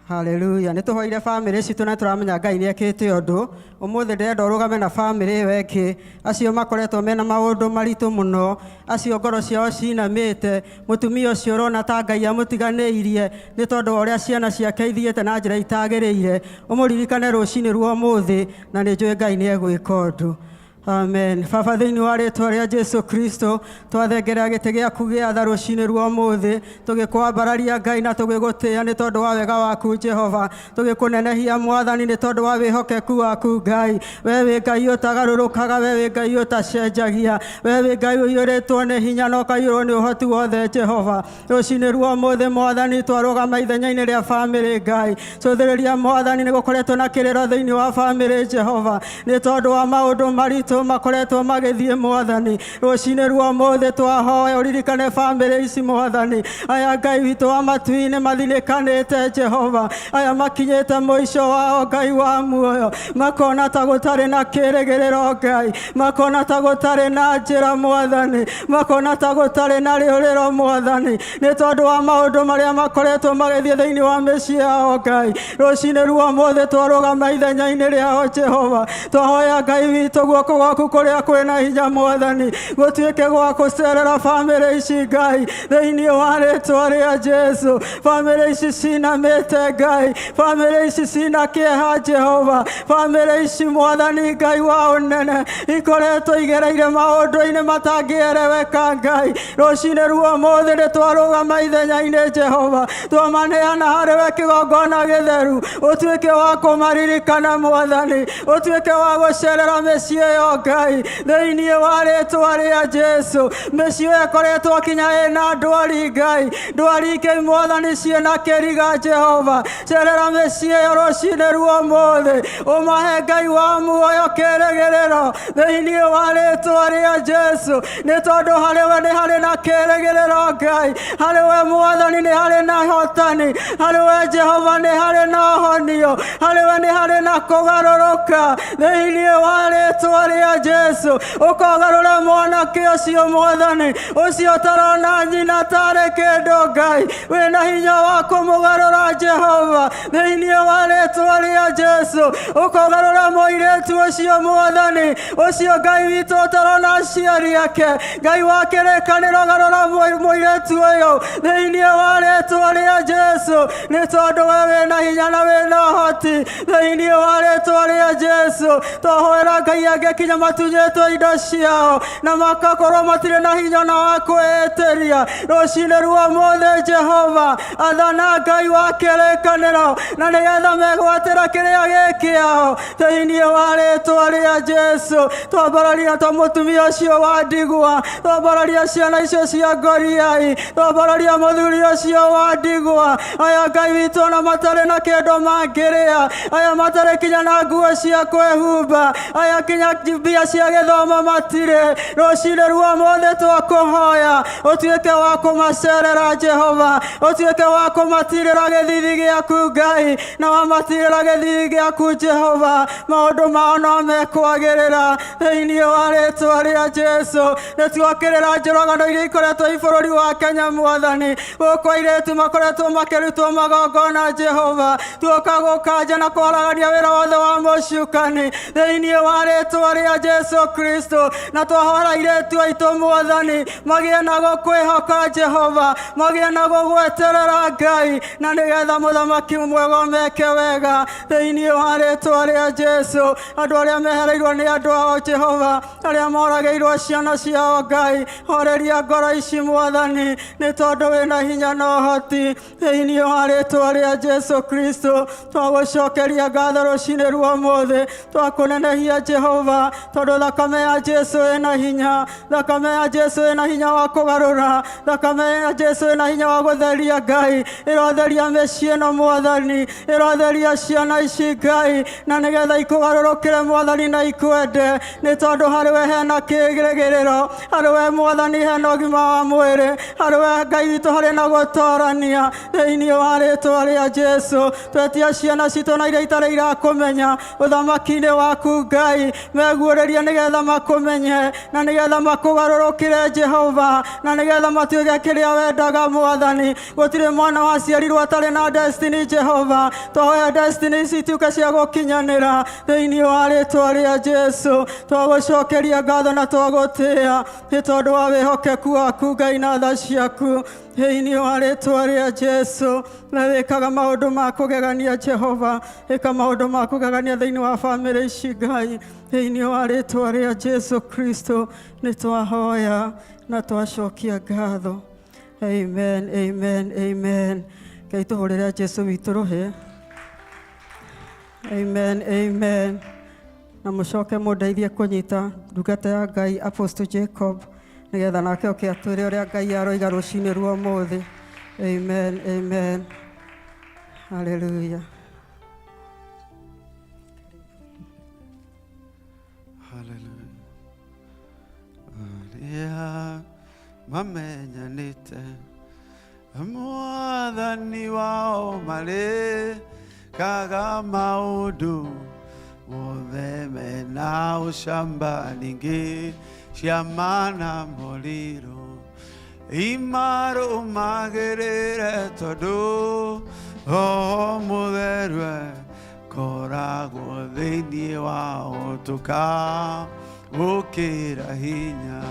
Haleluya. Nĩ tũhoire bamĩrĩ citũ na tũramenya Ngai nĩ ekĩte ũndũ. Ũmũthĩ ndĩrenda ũrũgame na bamĩrĩ ĩyo ĩngĩ. Acio makoretwo mena maũndũ maritũ mũno. Acio ngoro ciao cinamĩte. Mũtumia ũcio ũrona ta Ngai amũtiganĩirie nĩ tondũ wa ũrĩa ciana ciake ithiĩte na njĩra itagĩrĩire. Ũmũririkane rũcinĩ rwa ũmũthĩ na nĩ njũĩ Ngai nĩ egwĩka ũndũ. Amen. Baba thĩinĩ wa rĩĩtwa rĩa Jesũ Kristo twathengerera gĩtĩ gĩaku gĩa tha rũcinĩ rwa ũmũthĩ tũgĩkwambararia Ngai na tũgĩgũtĩĩa nĩ tondũ wa wega waku Jehova. Tũgĩkũnenehia Mwathani nĩ tondũ wa wĩhokeku waku Ngai. Wee wĩ Ngai ũtagarũrũkaga, wee wĩ Ngai ũtacenjagia, wee wĩ Ngai ũiyũrĩtwo nĩ hinya na ũkaiyũrwo nĩ ũhoti wothe Jehova. Rũcinĩ rwa ũmũthĩ Mwathani twarũgama ithenya-inĩ rĩa bamĩrĩ Ngai. Cũthĩrĩria Mwathani nĩ gũkoretwo na kĩrĩro thĩinĩ wa bamĩrĩ Jehova nĩ tondũ wa maũndũ maritũ makoretwo magĩthiĩ Mwathani. Rũcinĩ rwa ũmũthĩ twahoya ũririkane bamĩrĩ ici Mwathani. Aya Ngai witũ wa matu-inĩ mathinĩkanĩte Jehova. Aya makinyĩte mũico wao Ngai wa muoyo. Makona ta gũtarĩ na kĩĩrĩgĩrĩro Ngai. Makona ta gũtarĩ na njĩra Mwathani. Makona ta gũtarĩ na rĩũrĩro Mwathani nĩ tondũ wa maũndũ marĩa makoretwo magĩthiĩ thĩinĩ wa mĩciĩ yao Ngai. Rũcinĩ rwa ũmũthĩ twarũgama ithenya-inĩ rĩao Jehova. Twahoya Ngai witũ guoko gwaku kũrĩa kwĩna hinya Mwathani gũtuĩke gwa gũcerera bamĩrĩ ici Ngai thĩinĩ wa rĩĩtwa rĩa Jesũ. Bamĩrĩ ici cinamĩte Ngai. Bamĩrĩ ici cina kĩeha Jehova. Bamĩrĩ ici Mwathani Ngai wa ũnene ikoretwo igereire maũndũ-inĩ matangĩereweka Ngai. Rũcinĩ rwa ũmũthĩ nĩ twarũgama ithenya-inĩ Jehova. Twamaneana harĩ we kĩgongona gĩtheru. Ũtuĩke wa kũmaririkana Mwathani. Ũtuĩke wa gũcerera mĩciĩ ĩyo Ngai thĩinĩ wa rĩĩtwa rĩa Jesũ. Mĩciĩ ĩyo ĩkoretwo kinya ĩna ndwari Ngai. Ndwari ingĩ Mwathani ciĩna kĩriga Jehova. Cerera mĩciĩ ĩyo rũcinĩ rwa ũmũthĩ. Ũmahe Ngai wa muoyo kĩĩrĩgĩrĩro thĩinĩ wa rĩĩtwa rĩa Jesũ nĩ tondũ harĩ we nĩ harĩ na kĩĩrĩgĩrĩro Ngai. Harĩ we Mwathani nĩ harĩ na hotani. Harĩ we Jehova nĩ harĩ na honio. Harĩ we nĩ harĩ na kũgarũrũka thĩinĩ wa rĩĩtwa rĩa Jesũ. Ũkagarũra mwanake ũcio Mwathani ũcio ũtarona nyina tarĩ kĩndũ Ngai. Wĩna hinya wa kũmũgarũra Jehova thĩinĩ wa rĩĩtwa rĩa Jesũ. Ũkagarũra mũirĩtu ũcio Mwathani ũcio Ngai witũ ũtarona aciari ake. Ngai wa kĩrĩkanĩro garũra mũirĩtu ũyũ thĩinĩ wa rĩĩtwa rĩa Jesũ nĩ tondũ we wĩna hinya na wĩna ũhoti thĩinĩ wa rĩĩtwa rĩa Jesũ. Twahoera Ngai angĩkinya matunyĩtwo indo ciao na makakorwo matirĩ na hinya na wa kwĩĩtĩria rũcinĩ rwa ũmũthĩ Jehova. Athana Ngai wa kĩrĩkanĩro na nĩgetha megwatĩra kĩrĩa gĩkĩao thĩinĩ wa rĩĩtwa rĩa Jesũ. Twambararia ta mũtumia ũcio wa ndigwa. Twambararia ciana icio cia ngoriai. Twambararia mũthuri ũcio wa ndigwa. Aya Ngai witũ na matarĩ na kĩndũ mangĩrĩa. Aya matarĩ kinya na nguo cia kwĩhumba. Aya kinya mbia cia gĩthomo matirĩ. Rũcinĩ rwa ũmũthĩ twakũhoya ũtuĩke wa kũmacerera Jehova. Ũtuĩke wa kũmatirĩra gĩthithi gĩaku Ngai na wamatirĩra gĩthithi gĩaku Jehova. Maũndũ mao no mekwagĩrĩra thĩinĩ wa rĩĩtwa rĩa Jesũ. Nĩ tuokĩrĩra njũragano iria ikoretwo i bũrũri wa Kenya Mwathani. Gũkũ airĩtu makoretwo makĩrutwo magongona Jehova. Tuoka gũkanja na kwaragania wĩra wothe wa mũcukani thĩinĩ wa rĩĩtwa rĩa Jesũ Kristo. Na twahoera airĩtu aitũ Mwathani magĩe na gũkwĩhoka Jehova, magĩe na gũgweterera Ngai, na nĩgetha mũthamaki mwega ũmeke wega thĩinĩ wa rĩĩtwa rĩa Jesũ. Andũ arĩa mehereirwo nĩ andũ ao Jehova, arĩa moragĩirwo ciana ciao Ngai, horeria ngoro ici Mwathani, nĩ tondũ wĩna hinya na ũhoti thĩinĩ wa rĩĩtwa rĩa Jesũ Kristo. Twagũcokeria ngatho rũcinĩ rwa ũmũthĩ, twakũnenehia Jehova, tondũ thakame ya Jesũ ĩna hinya, thakame ya Jesũ ĩna hinya wa kũgarũra, thakame ya Jesũ ĩna hinya wa gũtheria Ngai, ĩrotheria mĩciĩ ĩno Mwathani, ĩrotheria ciana ici Ngai, na nĩgetha ikũgarũrũkĩre Mwathani na ikwende, nĩ tondũ harĩ we hena kĩĩrĩgĩrĩro, harĩ we Mwathani hena ũgima wa mwĩrĩ, harĩ we Ngai witũ harĩ na gũtoorania thĩinĩ wa rĩĩtwa rĩa Jesũ. Twetia ciana citũ na iria itarĩ irakũmenya ũthamaki-inĩ waku Ngai, meguũrĩrie nĩgetha makũmenye, na nĩgetha makũgarũrũkĩre Jehova, na nĩgetha matuĩke kĩrĩa wendaga Mwathani. Gũtirĩ mwana waciarirwo atarĩ na destiny Jehova, twoe destiny ici ituĩke cia gũkinyanĩra thĩinĩ wa rĩĩtwa rĩa Jesũ. Twagũcokeria ngatho na twagũtĩĩa nĩ tondũ wa wĩhokeku waku Ngai na tha ciaku thĩinĩ wa rĩĩtwa rĩa Jesũ. Na wĩkaga maũndũ ma kũgegania Jehova, ĩka maũndũ ma kũgegania thĩinĩ wa bamĩrĩ ici Ngai, thĩinĩ wa rĩĩtwa rĩa Jesũ Kristo nĩ twahoya na twacokia ngatho. Amen, amen, amen. Ngai tũhũrĩre Jesũ witũ rũhĩ. Amen, amen. Na mũcoke mũndeithie kũnyita ndungata ya Ngai Apostle Jacob, nĩgetha nake oke atwĩre ũrĩa Ngai aroiga rũcinĩ rwa ũmũthĩ. Amen, amen. Hallelujah. Hallelujah. Aria mamenyanĩte Mwathani wao marĩ kaga maũndũ mothe mena ũcamba ningĩ ciama na mũriro imarũmagĩrĩre tondũ Roho Mũtheru koragwo thĩinĩ wao tũkamũkĩra hinya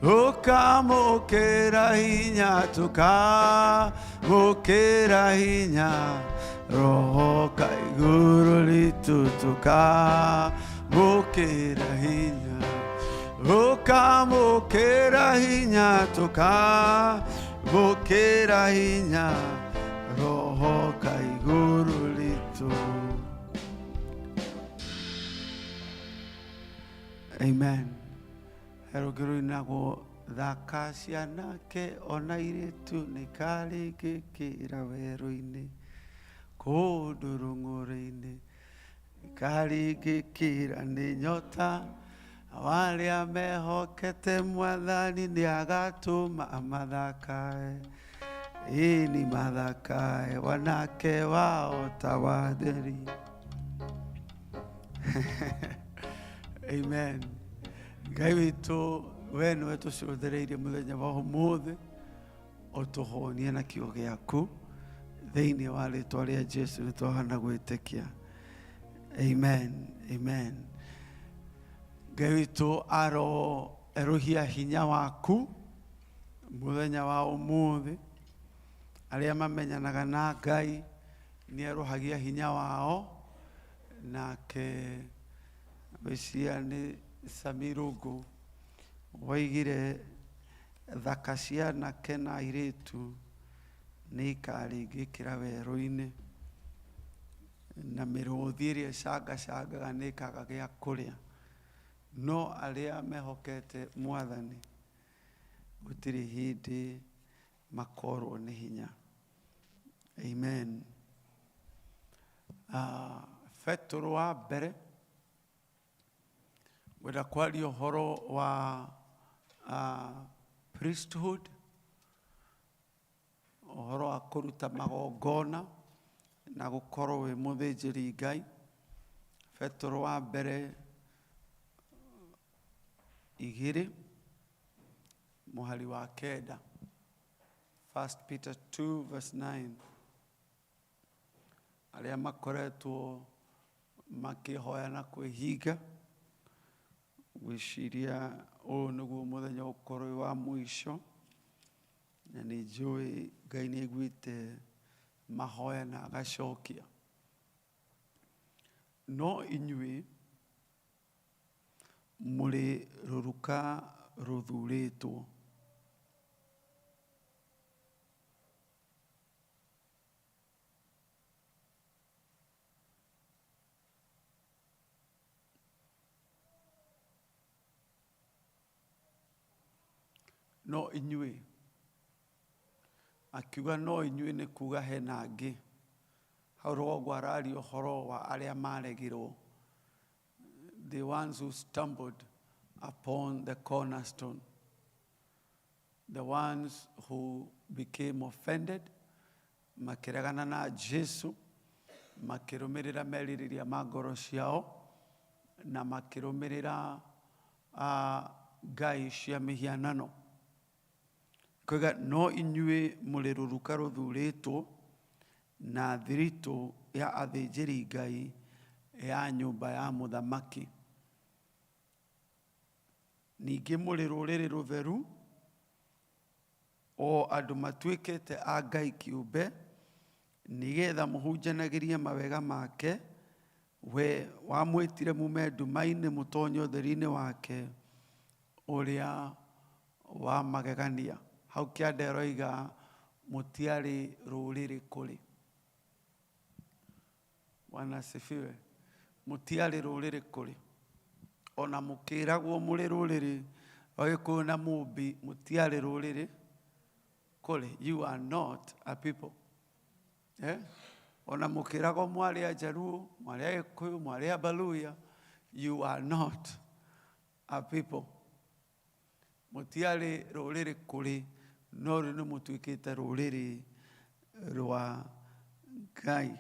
tũkamũkĩra hinya tũkamũkĩra hinya Roho ka igũrũ ritũ tũkamũkĩra hinya tũkamũkĩra hinya tũkamũkĩra hinya Roho ka igũrũ ritũ. Amen. Herũngĩrũ inagwo thaka cianake ona irĩtu nĩ karĩngĩkĩra werũ-inĩ kũndũ rũng'ũrĩ-inĩ karĩngĩkĩra nĩ nyota warĩa mehokete Mwathani nĩ agatũma mathakae ini mathakae wanake wao ta watheri. Amen. Ngai witũ we nĩwe tũcũthĩrĩirie mũthenya wa ũmũthĩ ũtũhonie na kiugo gĩaku thĩinĩ wa rĩĩtwa rĩa Jesũ nĩ twahana gwĩtĩkia. Amen, amen. Ngai witũ aroerũhia hinya waku mũthenya wa ũmũthĩ. Arĩa mamenyanaga na Ngai nĩ erũhagia hinya wao, nake wĩcia nĩ Samirũngũ waigire thaka cia anake na airĩtu nĩ ikaringĩkĩra werũ-inĩ na mĩrũũthi ĩrĩa ĩcangacangaga nĩ ĩkaga gĩa kũrĩa, no arĩa mehokete Mwathani gũtirĩ hĩndĩ makorwo nĩ hinya. Amen. Petro wa mbere wenda kwaria ũhoro wa priesthood, ũhoro wa kũruta magongona na gũkorwo wĩ mũthĩnjĩri Ngai. Petro wa mbere 2 mũhari wa 9. 1 Peter 2 verse 9. Arĩa makoretwo makĩhoya na kwĩhinga gwĩciria O nĩguo mũthenya ũkorwo wa mũico, na nĩ njũĩ Ngai nĩ aiguĩte mahoya na agacokia. No inyuĩ mũrĩ rũruka rũthurĩtwo. No inyuĩ, akiuga no inyuĩ nĩ kuga hena angĩ. Hau rũgongo araria ũhoro wa arĩa maregirwo, the ones who stumbled upon the cornerstone, the ones who became offended, makiregana na Jesu, makirũmĩrĩra merirĩria ma ngoro ciao, na makirũmĩrĩra ngai cia mĩhianano. Kuga no inyuĩ mũrĩ rũruka rũthurĩtwo na thiritũ ya athĩnjĩri Ngai ya nyũmba ya mũthamaki. Ningĩ mũrĩ rũrĩrĩ rũtheru, o andũ matuĩkĩte a Ngai kĩũmbe, nĩgetha mũhunjanagĩrie mawega make, we wamwĩtire mume nduma-inĩ mũtonye ũtheri-inĩ wake ũrĩa wa magegania. Hau kĩanda roiga mũtiarĩ rũrĩrĩ kũrĩ. Bwana asifiwe. Mũtiarĩ rũrĩrĩ kũrĩ. Ona mũkĩragwo mũrĩ rũrĩrĩ Gĩkũyũ na Mũmbi, mũtiarĩ rũrĩrĩ kũrĩ. You are not a people. Ona mũkĩragwo mwarĩ a Jaluo, mwarĩ a Gĩkũyũ, mwarĩ a Baluya, you are not a people. Mũtiarĩ rũrĩrĩ kũrĩ, no rĩu nĩ mũtuĩkĩte rũrĩrĩ rwa Ngai.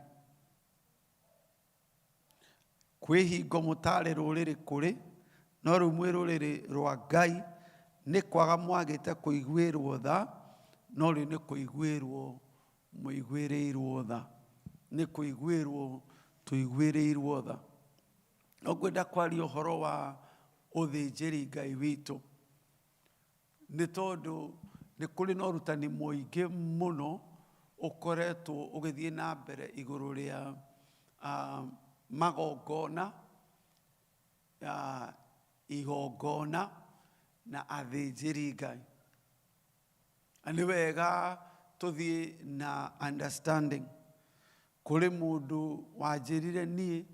Kwĩ hingo mũtarĩ rũrĩrĩ kũrĩ, no rĩu mwĩ rũrĩrĩ rwa Ngai, nĩ kwaga mwagĩte kũiguĩrwo tha, no rĩu nĩ kũiguĩrwo mũiguĩrĩirwo tha. Nĩ kũiguĩrwo tũiguĩrĩirwo tha. Ngwenda kwaria ũhoro wa ũthĩnjĩri Ngai witũ, nĩ tondũ nĩ kũrĩ na ũrutani mũingĩ mũno ũkoretwo ũgĩthiĩ na mbere igũrũ rĩa magongona, igongona na athĩnjĩri Ngai. Nĩ wega tũthiĩ na understanding. Kũrĩ mũndũ wanjĩrire niĩ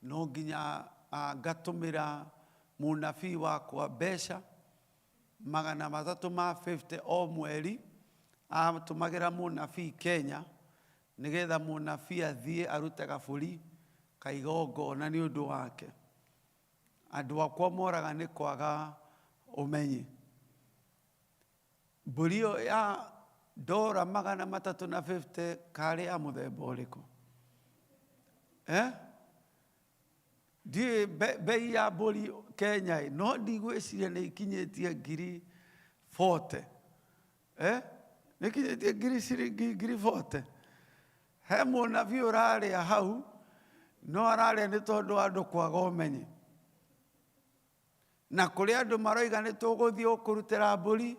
no nginya ngatũmĩra mũnabii wakwa mbeca 350 o mweri, atũmagĩra mũnabii Kenya, nĩgetha mũnabii athiĩ arute gabũri kaigongona nĩ ũndũ wake. Andũ akwa moraga nĩ kwaga ũmenyi. Mbũri ĩyo ya $350 karĩ ya mũthemba ũrĩkũ? Ndiĩ bei ya mbũri Kenya, no ndigwĩciria nĩ ikinyĩtie ngiri 40. Nĩ ikinyĩtie ngiri 40. He mũnabii ũrarĩa hau, no ararĩa nĩ tondũ andũ kwaga ũmenyi. Na kũrĩ andũ maroiga nĩ tũgũthiĩ kũrutĩra mbũri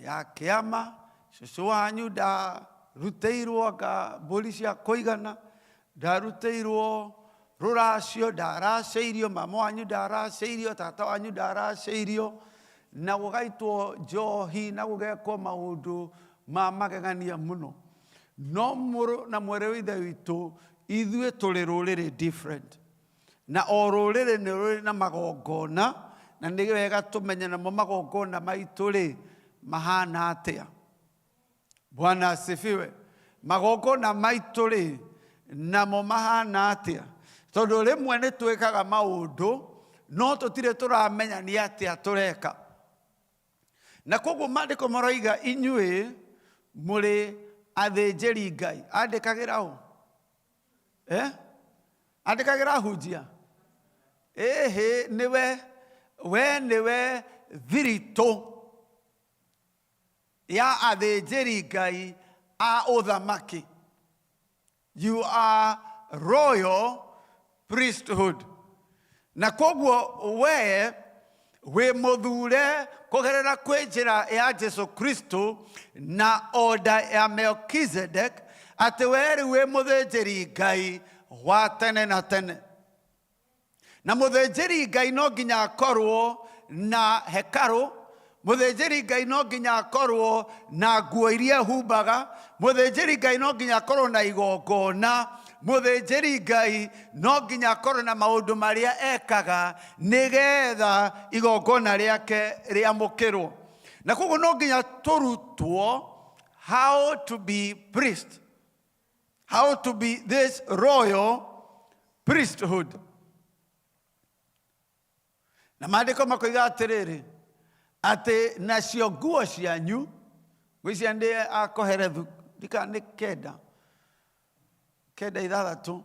ya kĩama, cũcũ wanyu ndarutĩirwo mbũri cia kũigana, ndarutĩirwo rũracio, ndaracĩirio, mama wanyu ndaracĩirio, tata wanyu ndaracĩirio, na gũgaitwo njohi na gũgekwo maũndũ ma magegania mũno. No mũrũ na mwarĩ wa ithe witũ, ithuĩ tũrĩ rũrĩrĩ different. Na o rũrĩrĩ nĩ rũrĩ na magongona, na nĩ wega tũmenye namo magongona maitũ rĩ mahana atĩa. Bwana asifiwe. Magongona maitũ rĩ namo mahana atĩa. Tondũ rĩmwe nĩ twĩkaga maũndũ no tũtirĩ tũramenya nĩ atĩa tũreka. Na koguo maandĩko maroiga inyuĩ mũrĩ athĩnjĩri Ngai. Andĩkagĩra ũ? Andĩkagĩra hunjia? Ĩhĩ, nĩwe, we nĩwe thiritũ ya athĩnjĩri Ngai a ũthamaki. You are royal priesthood. Na koguo we muthure kugerera kwi njira ya Jesu Kristo na oda ya Melkizedek, ati weri we muthinjiri Ngai wa tene na tene. Na muthinjiri Ngai no nginya akorwo na hekaru, muthinjiri Ngai no nginya akorwo na nguo iria humbaga, muthinjiri Ngai no nginya akorwo na igongona, muthinjiri Ngai no nginya akorwo na maundu maria ekaga nigetha igongona riake riamukirwo. Na koguo no nginya turutwo how to be priest, how to be this royal priesthood. Na maandiko makoiga atiriri, ati nacio nguo cianyu, gwicia ndi akoherethu ndika ni kenda ithathatu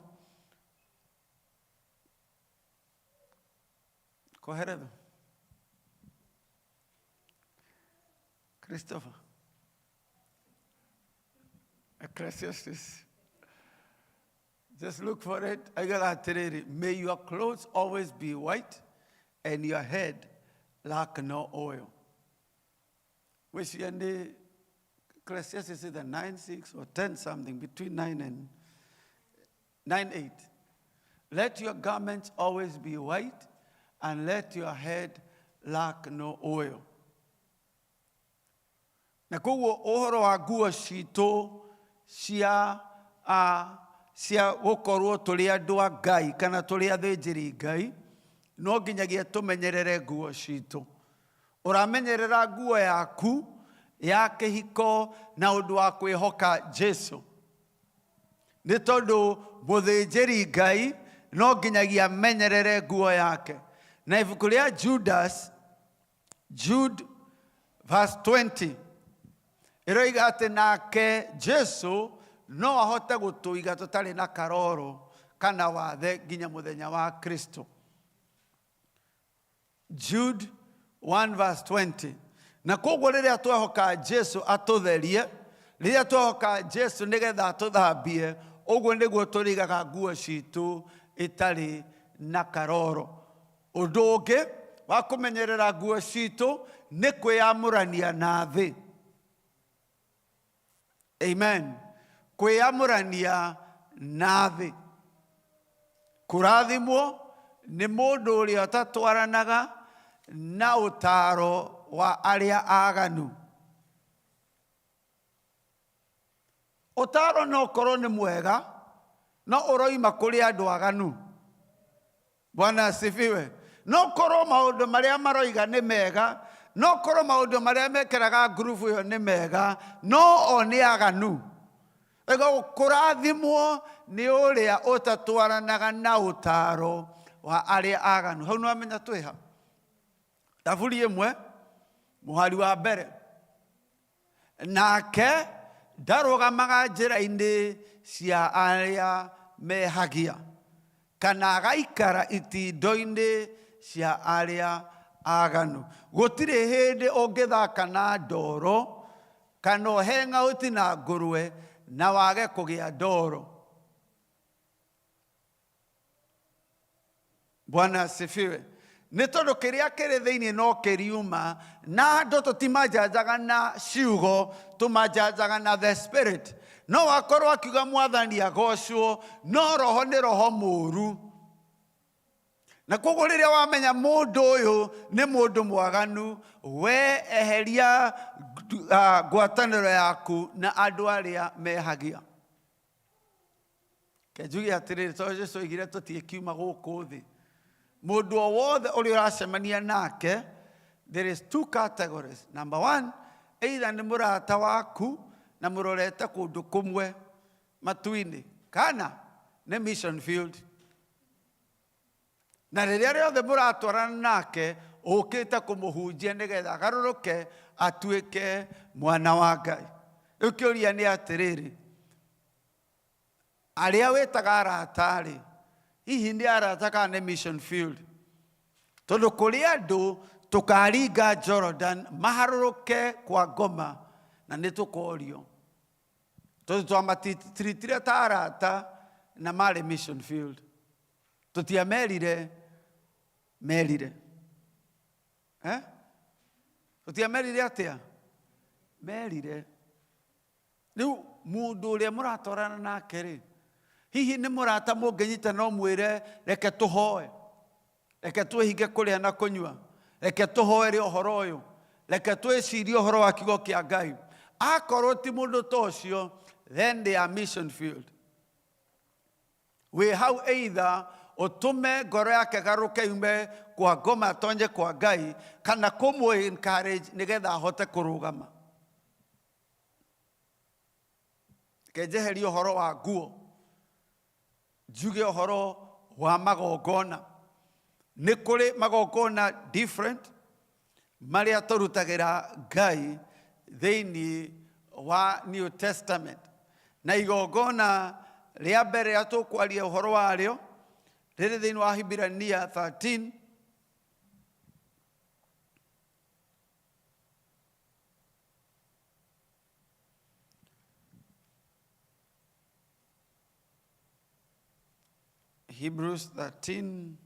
koherethu Christopher Ecclesiastes, just look for it. Aigaga atiriri, may your clothes always be white and your head lack no oil. Which in the Ecclesiastes is the 9:6 or 10 something, between 9 and 9:8. Let your garments always be white and let your head lack no oil. Na koguo ohoro wa nguo citu cia gukorwo turi andu a Ngai kana turi athinjiri Ngai, no nginyagia tumenyerere nguo citu. Uramenyerera nguo yaku ya kihiko na undu wa kwihoka Jesu. Ni tondu muthinjiri Ngai no nginyagia menyerere nguo yake. Na ibuku ria Jude verse 20 iroiga ati nake Jesu no ahote gutuiga tutari na karoro kana wathe nginya muthenya wa Kristo. Jude 1 verse 20. Na koguo riria twehoka Jesu atutherie, riria twehoka Jesu nigetha atuthambie, uguo niguo turigaga nguo citu itari na karoro. Undu ungi wa kumenyerera nguo citu ni kwiyamurania na thi. Amen. Kwiyamurania na thi. Kurathimwo ni mundu uria tatwaranaga na utaro wa aria aganu. Utaro no korwo ni mwega, no uroima kuri andu aganu. Bwana asifiwe. No korwo maundu maria maroiga ni mega, no korwo maundu maria mekeraga ngurubu yo ni mega, no o ni aganu. Ego kurathimwo ni uria utatwaranaga na utaro wa aria aganu. Hau no amenya twiha. Thaburi imwe muhari wa mbere, nake ndarugamaga njira-ini cia aria mehagia, kana agaikara itindo-ini cia aria aganu. Gutiri hindi ungithaka na ndoro kana uhenga uti na ngurwe na wage kugia ndoro. Bwana asifiwe. Ni tondu kiria kiri thiini no kiriuma, na andu tutimajanjaga na ciugo, tumajanjaga na the spirit. No wakorwo akiuga mwathani agocwo, no roho ni roho muru. Na koguo riria wamenya mundu uyu ni mundu mwaganu, we eheria ngwataniro yaku na andu aria mehagia. Kenjugi atiriri, tondu Jesu oigire tutikiuma guku thi. Mundu o wothe uria uracemania nake, there is two categories. Number one, either ni murata waku na murorete kundu kumwe matu-ini, kana ni mission field. Na riria riothe muratwarana nake, ukite kumuhunjia nigetha agaruruke atuike mwana wa Ngai. Ukiuria ni atiriri, aria witaga aratari, hihi ni arata kana ni mission field? Tondu kuri andu tukaringa Jordan maharuruke kwa ngoma na nitukorio. Tondu twamatiritire ta arata na mari mission field. Tutiamerire merire. Tutiamerire atia merire riu mundu uria muratorana nake ri hihi ni murata mungenyita no mwire reke tuhoe reke twihinge kuria na kunyua reke tuhoe ri uhoro uyu reke twicirie uhoro wa kiugo kia Ngai akorwo ti mundu tocio then they are mission field we hau either otume ngoro yake garuke yume kwa ngoma tonye kwa Ngai kana kumu encourage nigetha ahote kurugama kejeherio horo wa nguo njuge horo wa magongona ni kuri magongona different maria turutagira Ngai thiini wa New Testament na igongona ria mbere atukwaria uhoro wario riri thiini wa Hibrania 13 Hebrews 13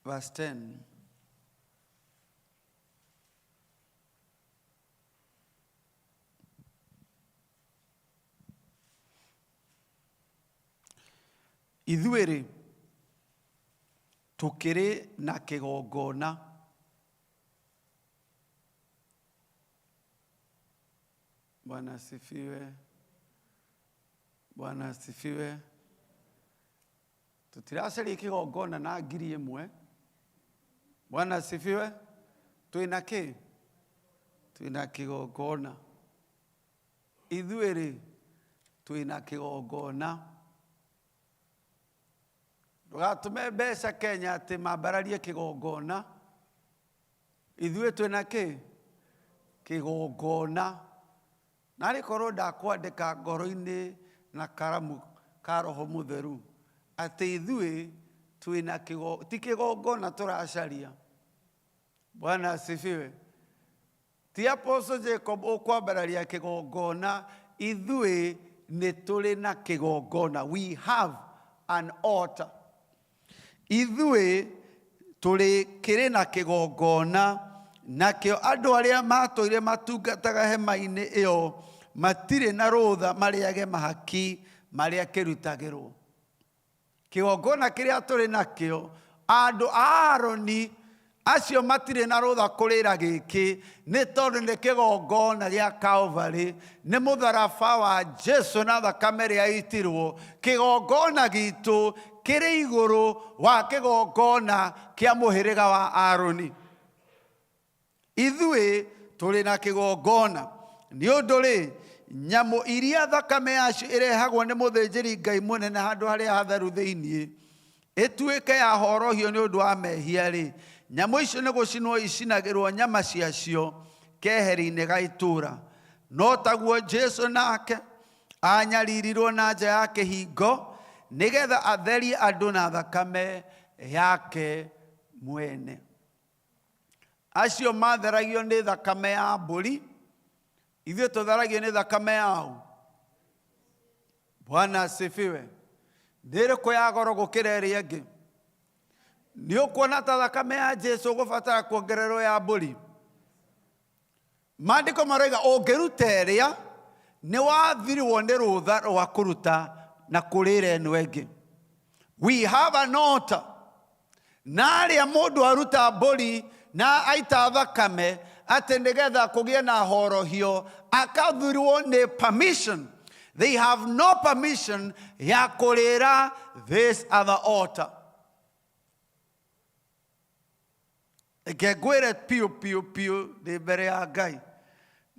verse 10. Ithuĩ-rĩ tukĩrĩ na kĩgongona Bwana asifiwe. Bwana asifiwe. Tutiracaria kĩgongona na ngiri ĩmwe. Bwana asifiwe. Twĩna kĩ? Twĩna kĩgongona. Ithuĩ-rĩ twĩna kĩgongona. Ndũgatume mbeca Kenya atĩ mambararie kĩgongona. Ithuĩ twĩna kĩ? Kĩgongona. Narĩ korwo ndakwandĩka ngoro-inĩ na karamu ka Roho Mũtheru atĩ ithuĩ twĩna ti kĩgongona tũracaria. Bwana asifiwe. Ti Apostle Jacob ũkwambararia kĩgongona. Ithuĩ nĩ tũrĩ na kĩgongona. We have an altar. Ithuĩ kĩrĩ na kĩgongona. Nakĩo andũ arĩa matũire matungataga hema-inĩ ĩyo matirĩ na rũtha marĩage mahaki marĩa kĩrutagĩrwo. Kĩgongona kĩrĩa tũrĩ nakĩo, andũ a Aroni acio matirĩ na rũtha kũrĩra gĩkĩ nĩ tondũ nĩ kĩgongona gĩa Calvary, nĩ mũtharaba wa Jesu na thakame ĩrĩa yaitirwo. Kĩgongona gitũ kĩrĩ igũrũ wa kĩgongona kĩa mũhĩrĩga wa Aroni. Ithuĩ tũrĩ na kĩgongona nĩ ũndũ-rĩ, nyamũ iria thakame yacio ĩrehagwo nĩ mũthĩnjĩri Ngai mũnene handũ harĩa hatheru thĩinĩ ĩtuĩke ya horohio nĩ ũndũ wa mehia-rĩ, nyamũ icio nĩ gũcinwo icinagĩrwo nyama ciacio keheri-inĩ ga itũũra. No taguo Jesu nake anyaririrwo na nja ya kĩhingo nĩgetha atherie andũ na thakame yake mwene. Acio matheragio nĩ thakame ya mbũri, ithuĩ tũtheragio nĩ thakame yao. Bwana asifiwe. Nĩ ĩrĩkũ ya goro gũkĩra ĩrĩa ĩngĩ? Nĩ ũkuona ta thakame ya Jesu gũbatara kuongererwo ya mbũri? Maandĩko maroiga ũngĩruta ĩrĩa nĩ wathirwo nĩ rũtha rwa kũruta na kũrĩra ĩno ĩngĩ. We have an altar. Na arĩa mũndũ aruta mbũri na aita thakame atĩ nĩgetha kũgĩe na horohio akathirwo nĩ permission. They have no permission ya kũrĩra this other altar. Eke ngwĩre piũ ndĩ mbere ya Ngai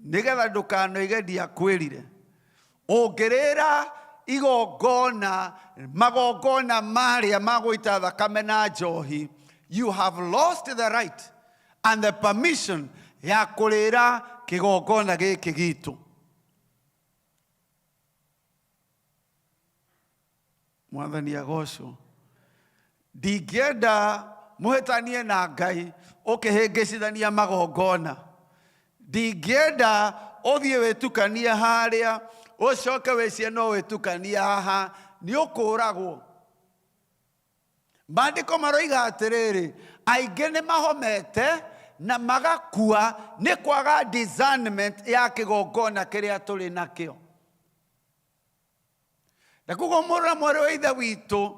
nĩgetha ndũkanoige ndiakwĩrire. Ũngĩrĩra igongona magongona marĩa magũita thakame na njohi, you have lost the right and the permission ya kũrĩra kĩgongona gĩkĩ gitũ. Mwathani agocwo. Ndingĩenda mũhĩtanie na Ngai ũkĩhĩngĩcithania magongona. ndingĩenda ũthiĩ wĩtukania harĩa ũcoke wĩcie no wĩtukania haha nĩ ũkũragwo. Maandĩko maroiga atĩrĩrĩ, aingĩ nĩ mahomete na magakua nĩ kwaga discernment ya kĩgongona kĩrĩa tũrĩ nakĩo. Na koguo mũrũ na mwarĩ wa ithe witũ,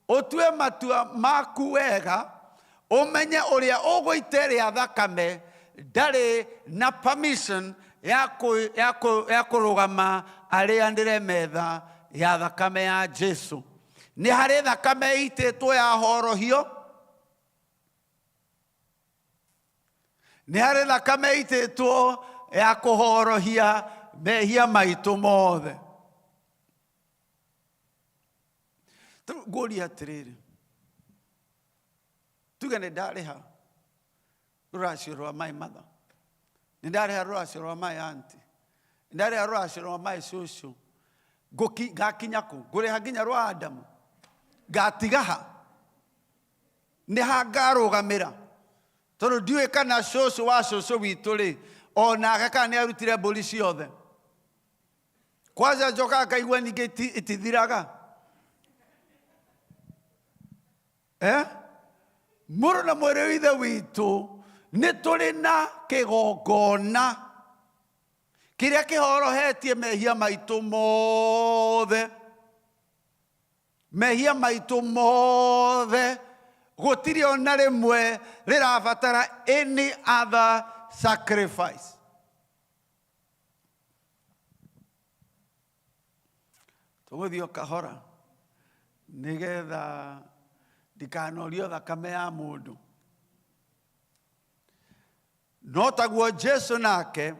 ũtue matua maku wega, ũmenye ũrĩa ũgũitĩrĩa thakame ndarĩ na permission ya kũrũgama arĩanĩre metha ya thakame ya Jesu. Nĩ harĩ thakame ĩitĩtwo ya horohio, nĩ harĩ thakame ĩitĩtwo ya kũhorohia mehia maitũ mothe. Ngũria atĩrĩrĩ, tuge nĩ ndarĩha rũracio rwa my mother, nĩ ndarĩha rũracio rwa my auntie, nĩ ndarĩha rũracio rwa my cũcũ, ngakinya kũ? Ngũrĩha nginya rwa Adamu, ngatiga ha? Nĩ ha ngarũgamĩra? Tondũ ndiũĩ kana cũcũ wa cũcũ witũ-rĩ, onake kana nĩ arutire mbũri ciothe. Kwanza njoka ngaigua ningĩ itithiraga. Mũrũ na mwĩrĩ wa ithe witũ, nĩ tũrĩ na kĩgongona kĩrĩa kĩhorohetie mehia maitũ mothe. Mehia maitũ mothe, gũtirĩ ona rĩmwe rĩrabatara any other sacrifice. Tũgũthiĩ o kahora nĩgetha ndikanorio thakame ya mũndũ. No taguo Jesu nake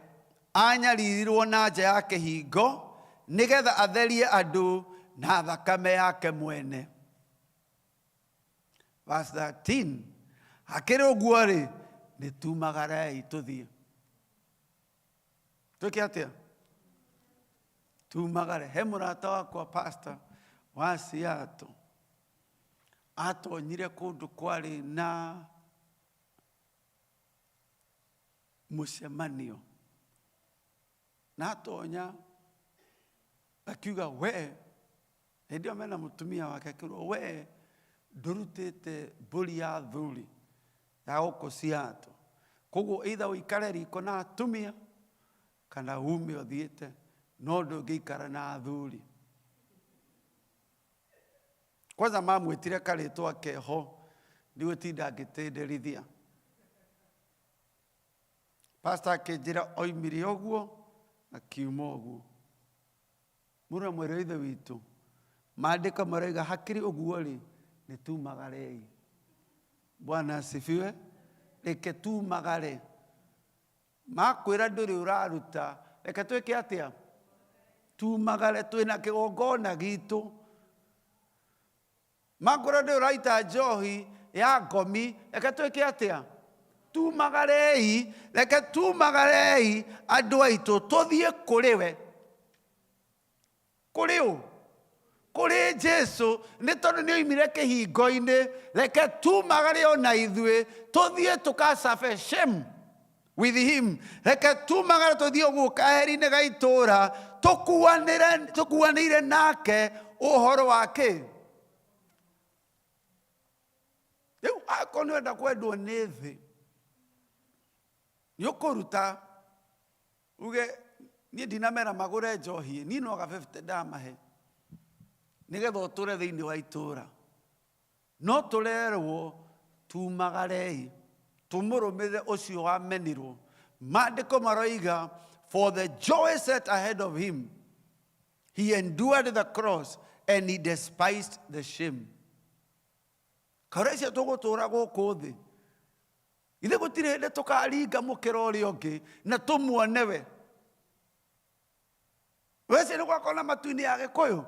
anyaririrwo na nja ya kĩhingo nĩgetha atherie andũ na thakame yake mwene. Verse 13, hakĩrĩ ũguo-rĩ, nĩ tumagarei tũthiĩ. Twĩke atĩa? Tumagare. He mũrata wakwa pastor wa Seattle atonyire kũndũ kwarĩ na mũcemanio, na atonya akiuga we, hĩndĩ ĩyo mena mũtumia wake, akiuga we ndũrutĩte mbũri ya thuri ya gũkũ Seattle, koguo either ũikare riko na atumia kana ume ũthiĩte, no ndũngĩikara na thuri. Kwanza mamwĩtire karĩtwa keho ndigũtinda ngĩtĩndĩrithia. Pastor akĩnjĩra oimire ũguo akiuma ũguo. Mũrũ na mwĩrĩ wa ithe witũ, maandĩko maroiga hakĩrĩ ũguo-rĩ, nĩ tumagarei. Bwana asifiwe. Reke tumagare. Makwĩra ndũrĩ ũraruta, reke twĩke atĩa? Tumagare. Twĩna kĩgongona gitũ. Makwĩra ndũrĩ ũraita njohi ya ngomi, reke twĩke atĩa? Tumagarei. Reke tumagarei andũ aitũ tũthiĩ kũrĩ we. Kũrĩ ũ? Kũrĩ Jesu. Nĩ tondũ nĩ oimire kĩhingo-inĩ, reke tumagare ona ithuĩ tũthiĩ tũkacabe shame with him. Reke tumagare tũthiĩ ũguo kaheri-inĩ ga itũũra tũkuanĩire nake ũhoro wake. Rĩu akorwo nĩ wenda kwendwo nĩ thĩ, nĩ ũkũruta uge niĩ ndinamera magũre njohi, niĩ no ga 50 ndamahe nĩgetha ũtũre thĩinĩ wa itũũra. No tũrerwo tumagarei, tũmũrũmĩrĩre ũcio wamenirwo. Maandĩko maroiga, for the joy set ahead of him he endured the cross and he despised the shame. Karaicia tũgũtũra gũkũ thĩ, ithe gũtirĩ hĩndĩ tũkaringa mũkĩra ũrĩa ũngĩ na tũmuone we. Wece nĩ gwakorwo na matu-inĩ ya Gĩkũyũ,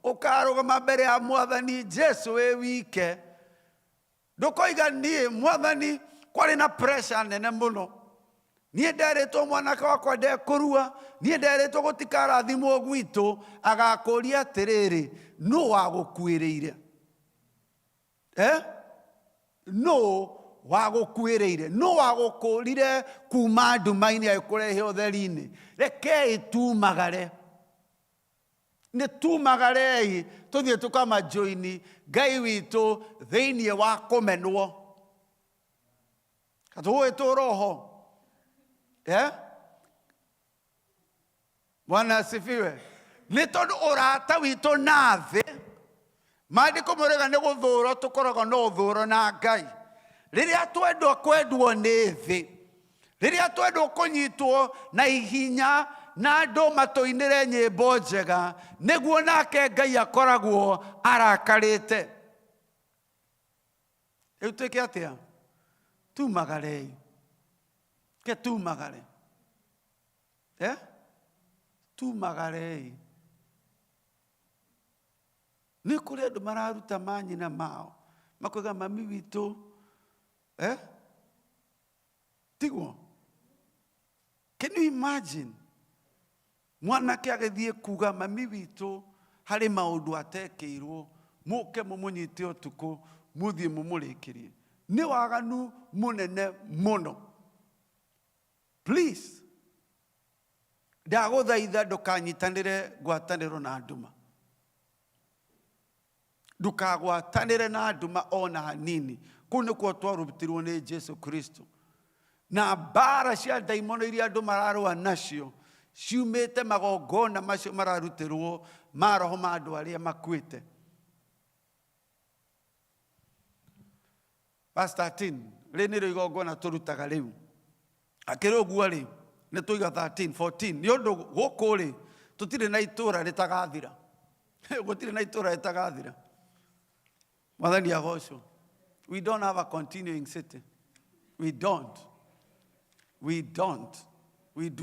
ũkarũgama mbere ya Mwathani Jesu wĩ wike. Ndũkoiga niĩ Mwathani kwarĩ na pressure nene mũno, niĩ nderĩtwo mwanake wakwa ndekũrua, niĩ nderĩtwo gũtikarathimwo gwitũ, agakũria atĩrĩrĩ, nũ wagũkuĩrĩire? Nũ wa gũkuĩrĩire no wa gũkũrire kuma nduma-inĩ agĩkũrehe ũtheri-inĩ rekei tumagare nĩ tumagarei tũthiĩ tũkamajoini Ngai witũ thĩinĩ wa kũmenwo katũgwĩtwo roho Bwana asifiwe nĩ tondũ ũrata witũ na thĩ maandĩko moigaga nĩ gũthũũrwo tũkoragwo na ũthũũro na Ngai rĩrĩa twendwo kwendwo nĩ thĩ rĩrĩa twendwo kũnyitwo na ihinya na andũ matũinĩre nyĩmbo njega nĩguo nake Ngai akoragwo arakarĩte rĩu twĩke atĩa tumagarei ke tumagare tumagarei nĩ kũrĩ andũ mararuta manyina mao makoiga mami witũ tiguo can you imagine mwanake agĩthiĩ kuga mami witũ harĩ maũndũ atekĩirwo mũke mũmũnyite ũtukũ mũthiĩ mũmũrĩkĩrie nĩ waganu mũnene mũno please ndagũthaitha ndũkanyitanĩre ngwatanĩro na nduma ndũkagwatanĩre na nduma ona hanini kũu nĩkuo twarutirwo nĩ Jesu Kristo na mbara cia ndaimono iria andũ mararũa nacio ciumĩte magongona macio mararutĩrwo ma roho ma andũ arĩa makuĩte Verse 13 rĩ nĩrĩo igongona tũrutaga rĩu akĩrĩ ũguo rĩ nĩ tũiga 13 14 nĩ ũndũ gũkũ rĩ tũtirĩ na itũũra rĩtagathira gũtirĩ na itũũra rĩtagathira Mwathani agocwo we don't have a continuing city we do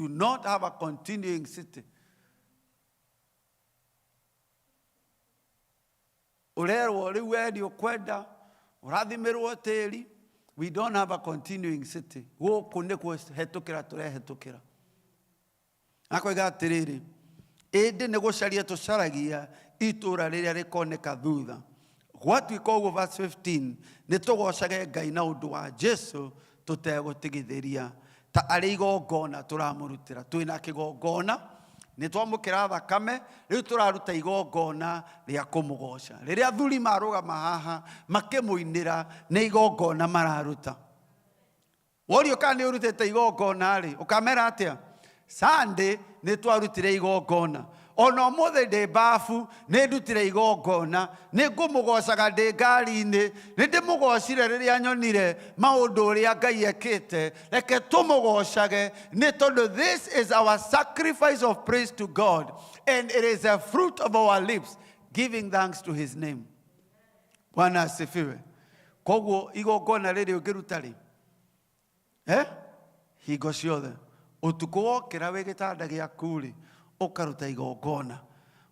not have a continuing city urerwo rĩu wendio kwenda ũrathimirwo tĩri we don't have a continuing city gũkũ nĩ kũhetũkĩra tũrehetũkĩra akoiga atĩrĩrĩ ĩndĩ nĩ gũcaria tũcaragia itũũra rĩrĩa rĩkoneka thutha gwatuĩka ũguo verse 15 nĩ tũgocage Ngai na ũndũ wa Jesu tũtegũtigithĩria ta arĩ igongona tũramũrutĩra twĩna kĩgongona nĩ twamũkĩra thakame rĩu tũraruta igongona rĩa kũmũgoca rĩrĩa athuri marũgama haha makĩmũinĩra nĩ igongona mararuta worio kana nĩ ũrutĩte igongona rĩ ũkamera atĩa Sunday nĩ twarutire igongona ona ũmũthĩ ndĩ bafu nĩ ndutire igongona nĩ ngũmũgocaga ndĩ ngari-inĩ nĩ ndĩmũgocire rĩrĩa nyonire maũndũ ũrĩa Ngai ekĩte reke tũmũgocage nĩ tondũ this is our sacrifice of praise to God and it is a fruit of our lips giving thanks to his name Bwana asifiwe koguo igongona rĩrĩ ũngĩruta rĩ hingo ciothe ũtukũ wokĩra wĩ gĩtanda gĩaku rĩ ũkaruta igongona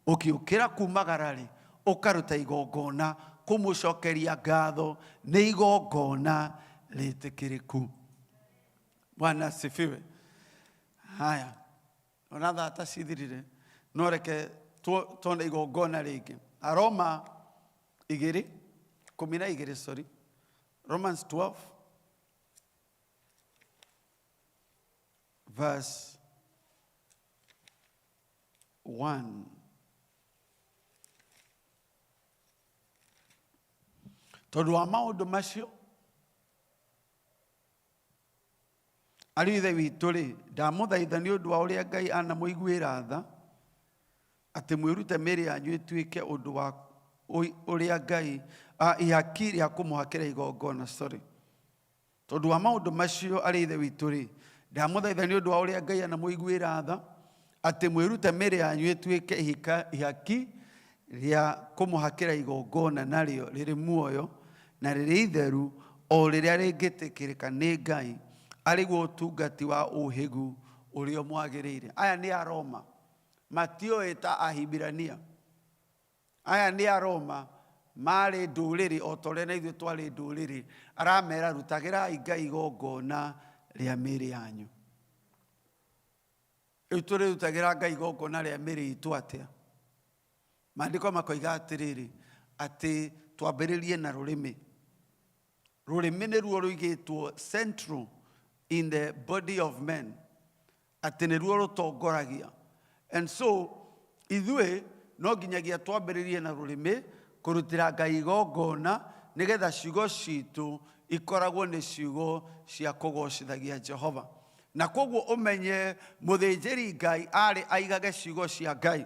ũkĩũkĩra kumagara rĩ ũkaruta igongona kũmũcokeria ngatho nĩ igongona rĩtĩkĩrĩku Bwana asifiwe haya ona thata cithirire no reke tuone igongona rĩngĩ Aroma 2:12 sorry Romans 12 verse 1 tondũ wa maũndũ macio arĩ ithe witũ rĩ ndamũthaitha nĩ ũndũ wa ũrĩa Ngai anamũiguĩra tha atĩ mwĩrute mĩĩrĩ yanyu ĩtuĩke ũndũ wa ũrĩa Ngai ihaki rĩa kũmũhakĩra igongona tondũ wa maũndũ macio arĩ ithe witũ rĩ ndamũthaitha nĩ ũndũ wa ũrĩa Ngai anamũiguĩra tha atĩ mwĩrute mĩĩrĩ yanyu ĩtuĩke ihaki rĩa kũmũhakĩra igongona narĩo rĩrĩ muoyo na rĩrĩ itheru o rĩrĩa rĩngĩtĩkĩrĩka nĩ Ngai arĩguo ũtungati wa ũhĩgu ũrĩa mwagĩrĩire aya nĩ Aroma matioĩ ta Ahibirania aya nĩ Aroma marĩ ndũrĩrĩ o ta ũrĩa na ithuĩ twarĩ ndũrĩrĩ aramera rutagĩrai Ngai igongona rĩa mĩĩrĩ yanyu rĩu tũrĩrutagĩra Ngai igongona rĩa mĩĩrĩ itũ atĩa maandĩko makoiga atĩrĩrĩ atĩ twambĩrĩrie na rũrĩmĩ rũrĩmĩ nĩruo rũigĩtwo central in the body of men, atĩ nĩruo rũtongoragia. And so ithuĩ no nginyagia twambĩrĩrie na rũrĩmĩ kũrutĩra Ngai igongona nĩgetha ciugo citũ ikoragwo nĩ ciugo cia kũgocithagia Jehova. Na koguo ũmenye mũthĩnjĩri Ngai arĩ aigage ciugo cia Ngai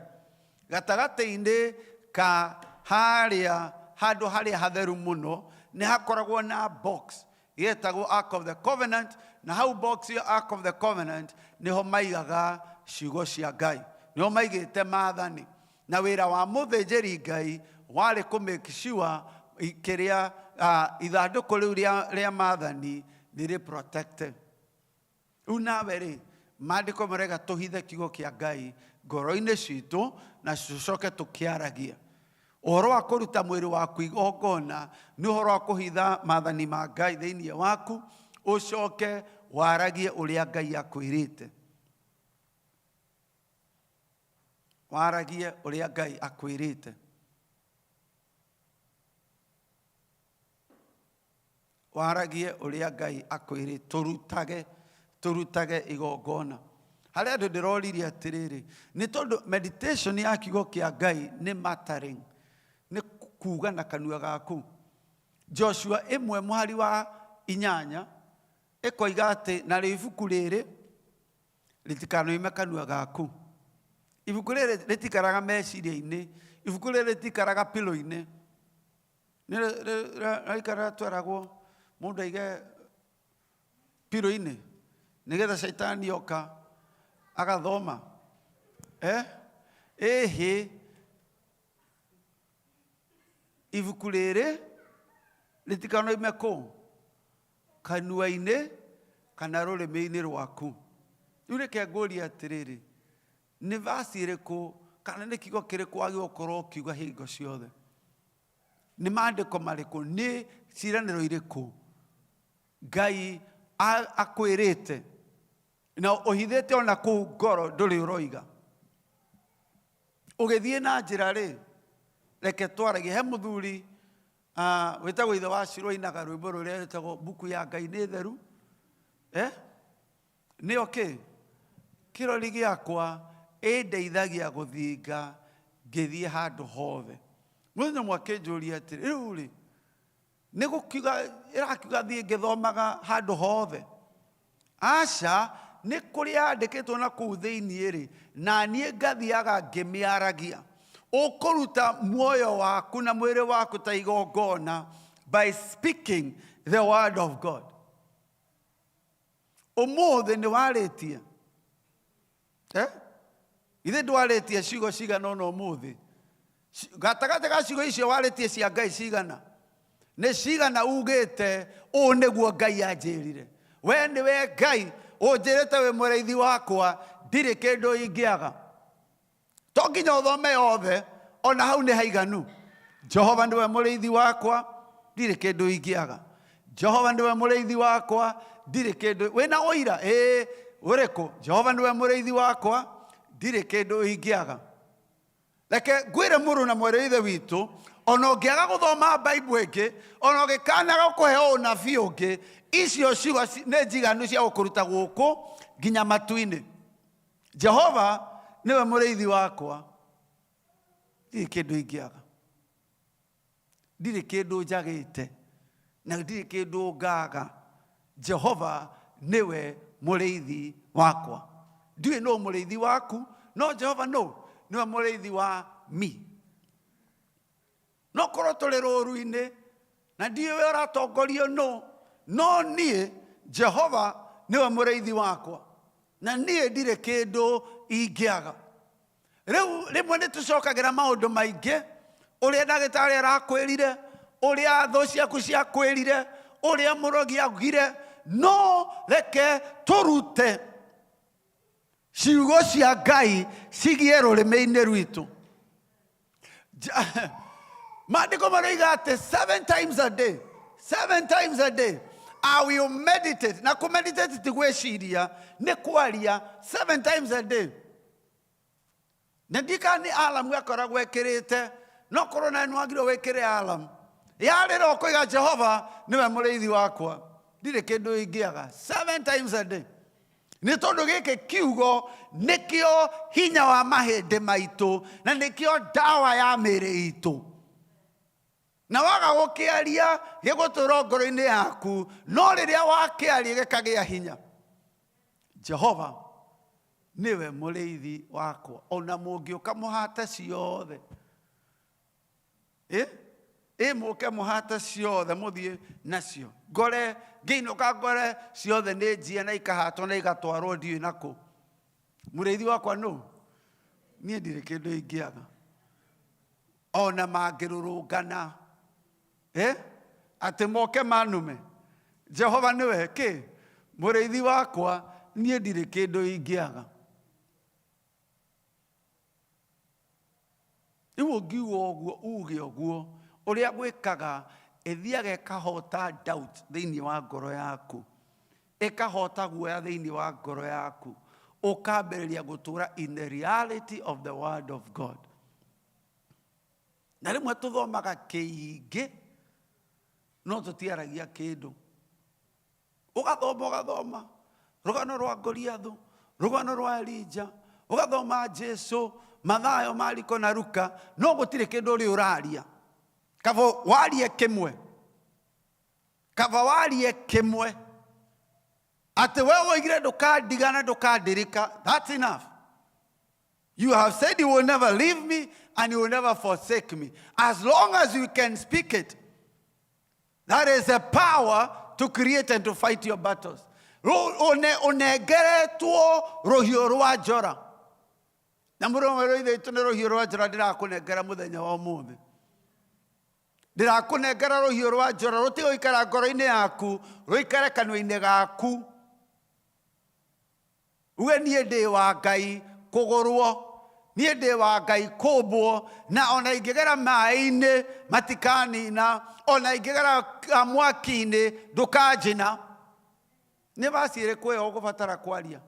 gatagatĩ-inĩ ka harĩa handũ harĩa hatheru mũno nĩ hakoragwo na box yetagwo Ark of the Covenant, na hau box ya Ark of the Covenant niho maigaga ciugo cia Ngai, niho maigĩte maathani. Na wĩra wa mũthĩnjĩri Ngai warĩ kũ-make sure kĩrĩa ithandũkũ rĩu rĩa maathani nĩ protected. Rĩu nawe rĩ, maandĩko marauga tũhithe kiugo kĩa Ngai ngoro-inĩ citũ na tũcoke tũkĩaragie. Ũhoro wa kũruta mwĩrĩ waku igongona nĩ ũhoro wa kũhitha maathani ma Ngai thĩinĩ waku, ũcoke waragie ũrĩa Ngai akwĩrĩte. Waragie ũrĩa Ngai akwĩrĩte. Waragie ũrĩa Ngai akwĩrĩte. Turutage igongona. Harĩa andũ ndĩroririe atĩrĩrĩ, nĩ tondũ meditation ya kiugo kĩa Ngai nĩ mattering, nĩ kuuga na kanua gaku. Joshua 1:8 ĩkoiga atĩ na ibuku rĩrĩ rĩtikanoime kanua gaku. Ibuku rĩrĩ rĩtikaraga meciria-inĩ, ibuku rĩrĩ rĩtikaraga pillow-inĩ. Nĩrĩikaraga twaragwo mũndũ aige pillow-inĩ nĩgetha shaitani yoka agathoma. Ibuku rĩrĩ rĩtikanoime kũ? Kanua-inĩ kana rũrĩmĩ-inĩ rwaku. Rĩu reke ngũrie atĩrĩrĩ, nĩ verse ĩrĩkũ kana nĩ kiugo kĩrĩkũ wagĩrĩirwo gũkorwo ũkiuga hingo ciothe? Nĩ maandĩko marĩkũ, nĩ ciĩranĩro irĩkũ Ngai akwĩrĩte na ũhithĩte ona kũu ngoro ndũrĩ ũroiga? Ũgĩthiĩ na njĩra rĩ, reke twaragie. He mũthuri wĩtagwo ithe wa Shirũ ainaga rwĩmbo rũrĩa rwĩtagwo mbuku ya Ngai nĩ theru. Nĩyo kĩ? Kĩrori gĩakwa ĩndeithagia gũthinga ngĩthiĩ handũ hothe. Mũthenya ũmwe akĩnjũria atĩrĩ, rĩu rĩ, nĩ gũkiuga ĩrakiuga thiĩ ngĩthomaga handũ hothe? Aca, nĩ kũrĩa andĩkĩtwo na kũu thĩiniĩ rĩ, na niĩ ngathiaga ngĩmĩaragia. Ũkũruta muoyo waku na mwĩrĩ waku ta igongona by speaking the word of God. Ũmũthĩ nĩ warĩtie? Ithe ndwarĩtie ciugo cigana ũna ũmũthĩ? Gatagatĩ ga ciugo icio warĩtie cia Ngai cigana? Nĩ cigana ugĩte ũũ nĩguo Ngai anjĩrire? We nĩwe Ngai ũnjĩrĩte wĩ mũrĩithi wakwa, ndirĩ kĩndũ ingĩaga. To nginya ũthome yothe, ona hau nĩ haiganu. Jehova nĩwe mũrĩithi wakwa, ndirĩ kĩndũ ingĩaga. Jehova nĩwe mũrĩithi wakwa, ndirĩ kĩndũ. Wĩna ũira? Ũrĩkũ? Jehova nĩwe mũrĩithi wakwa, ndirĩ kĩndũ ingĩaga. Reke ngwĩre mũrũ na mwarĩ ithe witũ, ona ũngĩaga gũthoma Bible ĩngĩ, ona ũngĩkanaga kũheo ũnabii ũngĩ, icio ciugo nĩ njiganu cia gũkũruta gũkũ nginya matu-inĩ. Jehova nĩwe mũrĩithi wakwa, ndirĩ kĩndũ ingĩaga. Ndirĩ kĩndũ njagĩte na ndirĩ kĩndũ ngaga. Jehova nĩwe mũrĩithi wakwa. Ndiũĩ no mũrĩithi waku, no Jehova no, nĩwe mũrĩithi wa mi. No korwo tũrĩ rũũru-inĩ na ndiũĩ we ũratongorio no niĩ Jehova nĩwe mũrĩithi wakwa na niĩ ndirĩ kĩndũ ingĩaga. Rĩu rĩmwe nĩ tũcokagĩra maũndũ maingĩ, ũrĩa ndagĩtarĩ arakwĩrire, ũrĩa thũ ciaku ciakwĩrire, ũrĩa mũrogi augire. No reke tũrute ciugo cia Ngai cigie rũrĩmĩ-inĩ rwitũ. Maandĩko maroiga atĩ 7 times a day, 7 times a day I will meditate. Na kũmeditate ti gwĩciria, nĩ kwaria 7 times a day. Na ndika nĩ alarm akoragwo ekĩrĩte, no korwo na nĩ wagĩrĩirwo wĩkĩre alarm. yarĩra ũkoiga Jehova nĩwe mũrĩithi wakwa ndirĩ kĩndũ ingĩaga 7 times a day. Nĩ tondũ gĩkĩ kiugo nĩkĩo hinya wa mahĩndĩ maitũ na nĩkĩo ndawa ya mĩĩrĩ itũ. Na waga gũkĩaria gĩgũtũũra ngoro-inĩ yaku, no rĩrĩa wakĩaria gĩkagĩa hinya. Jehova niwe mũrĩithi wakwa, ona mũngĩũka mũhate ciothe. Mũke mũhate ciothe mũthiĩ nacio. Ngore ngĩinũka ngore ciothe nĩ njia na ikahatwo na igatwarwo ndiũĩ nakũ. Mũrĩithi wakwa nũ? Niĩ ndirĩ kĩndũ ingĩaga. Ona mangĩrũrũngana atĩ moke manume. Jehova nĩwe kĩ? Mũrĩithi wakwa, niĩ ndirĩ kĩndũ ingĩaga. Rĩu ũngiuga ũguo uge ũguo ũrĩa gwĩkaga ĩthiaga ĩkahota doubt thĩinĩ wa ngoro yaku, ĩkahota guoya thĩinĩ wa ngoro yaku, ũkambĩrĩria gũtũũra in the reality of the word of God. Na rĩmwe tũthomaga kĩingĩ no tũtiaragia kĩndũ. Ũgathoma rũgano rwa Goliathũ, rũgano rwa Elija, ũgathoma Jesũ, Mathayo, Mariko na Luka, no gũtirĩ kĩndũ ũrĩ ũraria. Kaba warie kĩmwe. Kaba warie kĩmwe. Atĩ we woigire ndũkandigana ndũkandirika. That's enough. You have said you will never leave me and you will never forsake me. As long as you can speak it, that is a power to create and to fight your battles. Ũnengeretwo rũhiũ rwa njora. Na mũrũme itũ nĩ rũhiũ rwa njora ndĩrakũnengera mũthenya wa ũmũthĩ. Ndĩrakũnengera rũhiũ rwa njora rũtigũikara ngoro-inĩ yaku, rũikare kanua-inĩ gaku. Uge niĩ ndĩ wa Ngai kũgũrwo, niĩ ndĩ wa Ngai kũmbwo, na ona ingĩgera maaĩ-inĩ matikanina, ona ingĩgera mwaki-inĩ ndũkanjina. Nĩ basi ĩrĩkũ ĩyo ũgũbatara kwaria?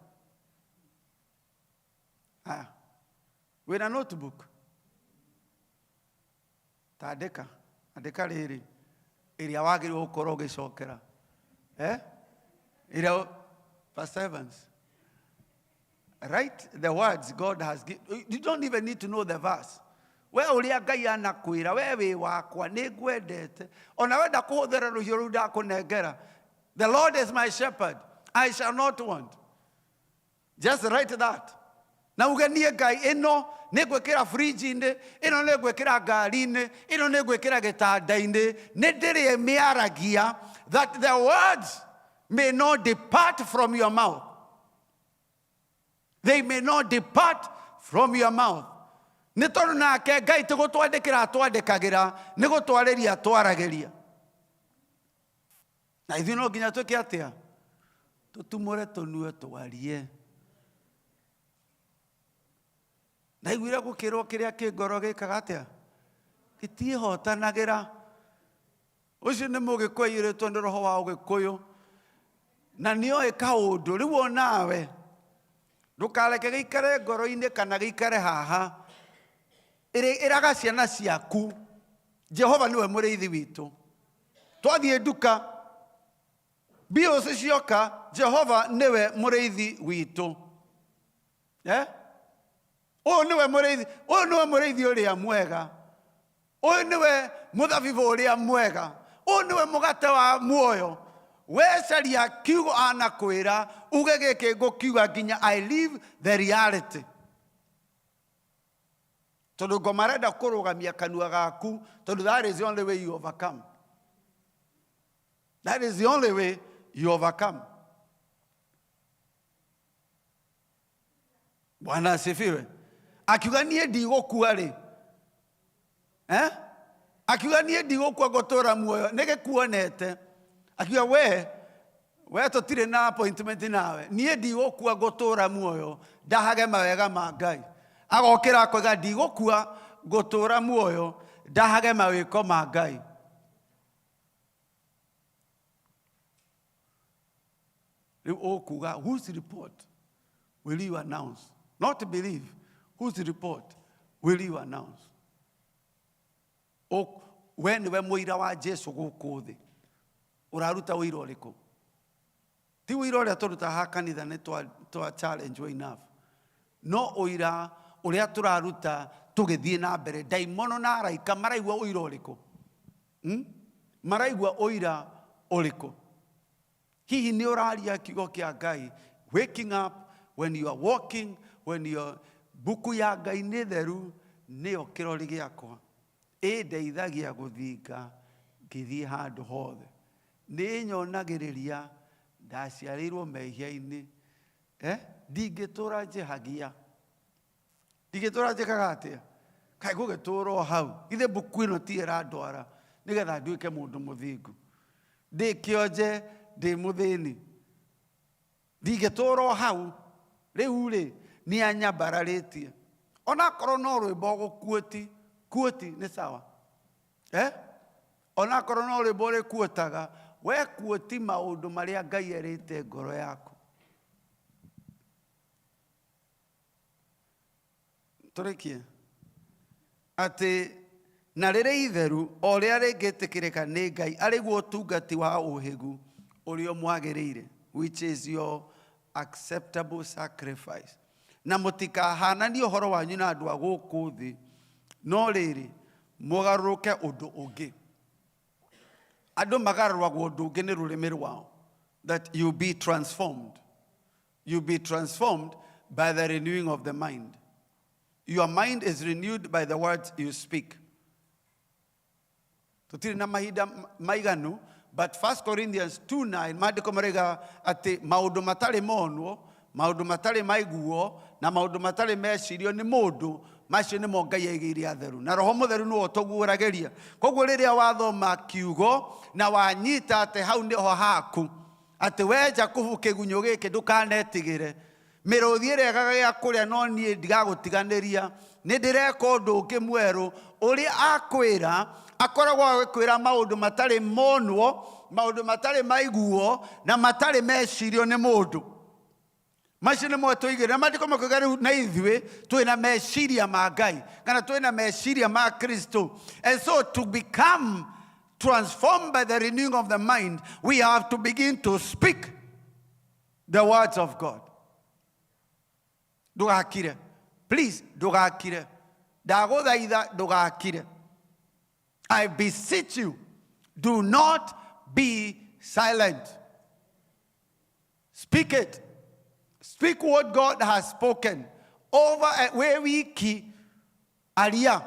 Wĩna notebook? Tandĩka rĩrĩ ĩrĩa wagĩrĩirwo gũkorwo ũgĩcokera. Ĩrĩa Pastor Evans. Write the words God has given. You don't even need to know the verse. We ũrĩa Ngai anakwĩra, we wĩ wakwa nĩ ngwendete. Ona wenda kũhũthĩra rũhiũ rũu ndakũnengera. The Lord is my shepherd. I shall not want. Just write that. Na uge niĩ Ngai ĩno nĩ ngwĩkĩra fridge-inĩ, ĩno nĩ ngwĩkĩra ngari-inĩ, ĩno nĩ ngwĩkĩra gĩtanda-inĩ, nĩ ndĩrĩ mĩaragia, that the words may not depart from your mouth. They may not depart from your mouth. Nĩ tondũ nake Ngai tũgũtwandĩkĩra atwandĩkagĩra, nĩ gũtwarĩria atwaragĩria. Na ithuĩ no nginya twĩke atĩa? Tũtumũre tũnue twarie. Na iguire gũkĩrwo kĩrĩa kĩ ngoro gĩkaga atĩa? Gĩtiĩhotanagĩra. Ũcio nĩ Mũgĩkũyũ yũrĩtwo nĩ roho wa Ũgĩkũyũ. Na nĩoĩ kaũndũ. Rĩu o nawe ndũkareke gĩikare ngoro-inĩ kana gĩikare haha. Ĩraga ciana ciaku, Jehova nĩwe mũrĩithi witũ. Twathiĩ nduka, bills cioka, Jehova nĩwe mũrĩithi witũ. Ũyũ nĩwe mũrĩithi ũrĩa mwega. Ũyũ nĩwe mũthabibũ ũrĩa mwega. Ũyũ nĩwe mũgate wa muoyo. Wecaria kiugo anakwĩra, uge gĩkĩ ngũkiuga nginya I live the reality. Tondũ ngoma renda kũrũgamia kanua gaku, tondũ that is the only way you overcome. That is the only way you overcome. Bwana asifiwe. Akiuga niĩ ndigũkua rĩ. Akiuga niĩ ndigũkua gũtũũra muoyo, nĩ gĩkuonete. Akiuga we tũtirĩ na appointment nawe. Niĩ ndigũkua gũtũũra muoyo, ndahage mawega ma Ngai. Agokĩra akoiga ndigũkua gũtũũra muoyo, ndahage mawĩko ma Ngai. Rĩu ũkuga, whose report will you announce? Not believe. Whose report will you announce? we niwe muira wa Jesu guku thi uraruta wira uriku ti wira uria turuta ha kanitha ni twa challenge we enough no uira uria turaruta tugithie na mbere daimono na araika maraigua uira uriku maraigua uira uriku hihi ni uraria kiugo kia Ngai waking up when you are walking when you are buku ya Ngai ni theru nio kirori giakwa ndeithagia guthinga ngithie handu hothe ni nyonagiriria ndaciarirwo mehia-ini ndingitura njehagia ndingitura njikaga atia kai gugiturwo hau ithe buku ino ti irandwara nigetha nduike mundu muthingu ndikionje ndi muthini ndingiturwo hau riu ri ni anyambararitie ona korwo no rwimbo gukuoti kuoti ni sawa ona korwo no rwimbo ri kuotaga we kuoti maundu maria Ngai erite ngoro yaku turikie ati na riri itheru o ria ringitikirika ni Ngai ariguo tungati wa uhigu urio mwagiriire which is your acceptable sacrifice na mutikahananie uhoro wanyu na andu a guku thi no riri mugaruruke undu ungi andu magaruragwo undu ungi ni rurimi rwao that you be transformed by the renewing of the mind. Your mind is renewed by the words you speak. Tutiri na mahinda maiganu but 1 Corinthians 2:9 maandiko marega ati maundu matari monwo maundu matari maiguo na maundu matari mecirio ni mundu macio ni mo Ngai aigire atheru na roho mutheru no otoguurageria koguo riria wathoma kiugo na wanyita ate hau niho haku ati we Jakubu kigunyo giki ndukanetigire miruthi iregaga gia kuria no nie ndigagutiganiria ni ndireka undu ungi mweru uria akwira akoragwo akwira maundu matari monwo maundu matari maiguo na matari mecirio ni mundu macio nimo tuigire na maandiko makoiga riu na ithue twina meciria ma Ngai kana twina meciria ma Kristo. And so to become transformed by the renewing of the mind we have to begin to speak the words of God. Ndugakire please ndugakire ndaguthaitha ndugakire I beseech you do not be silent. Speak it. Speak what God has spoken over where we ki aria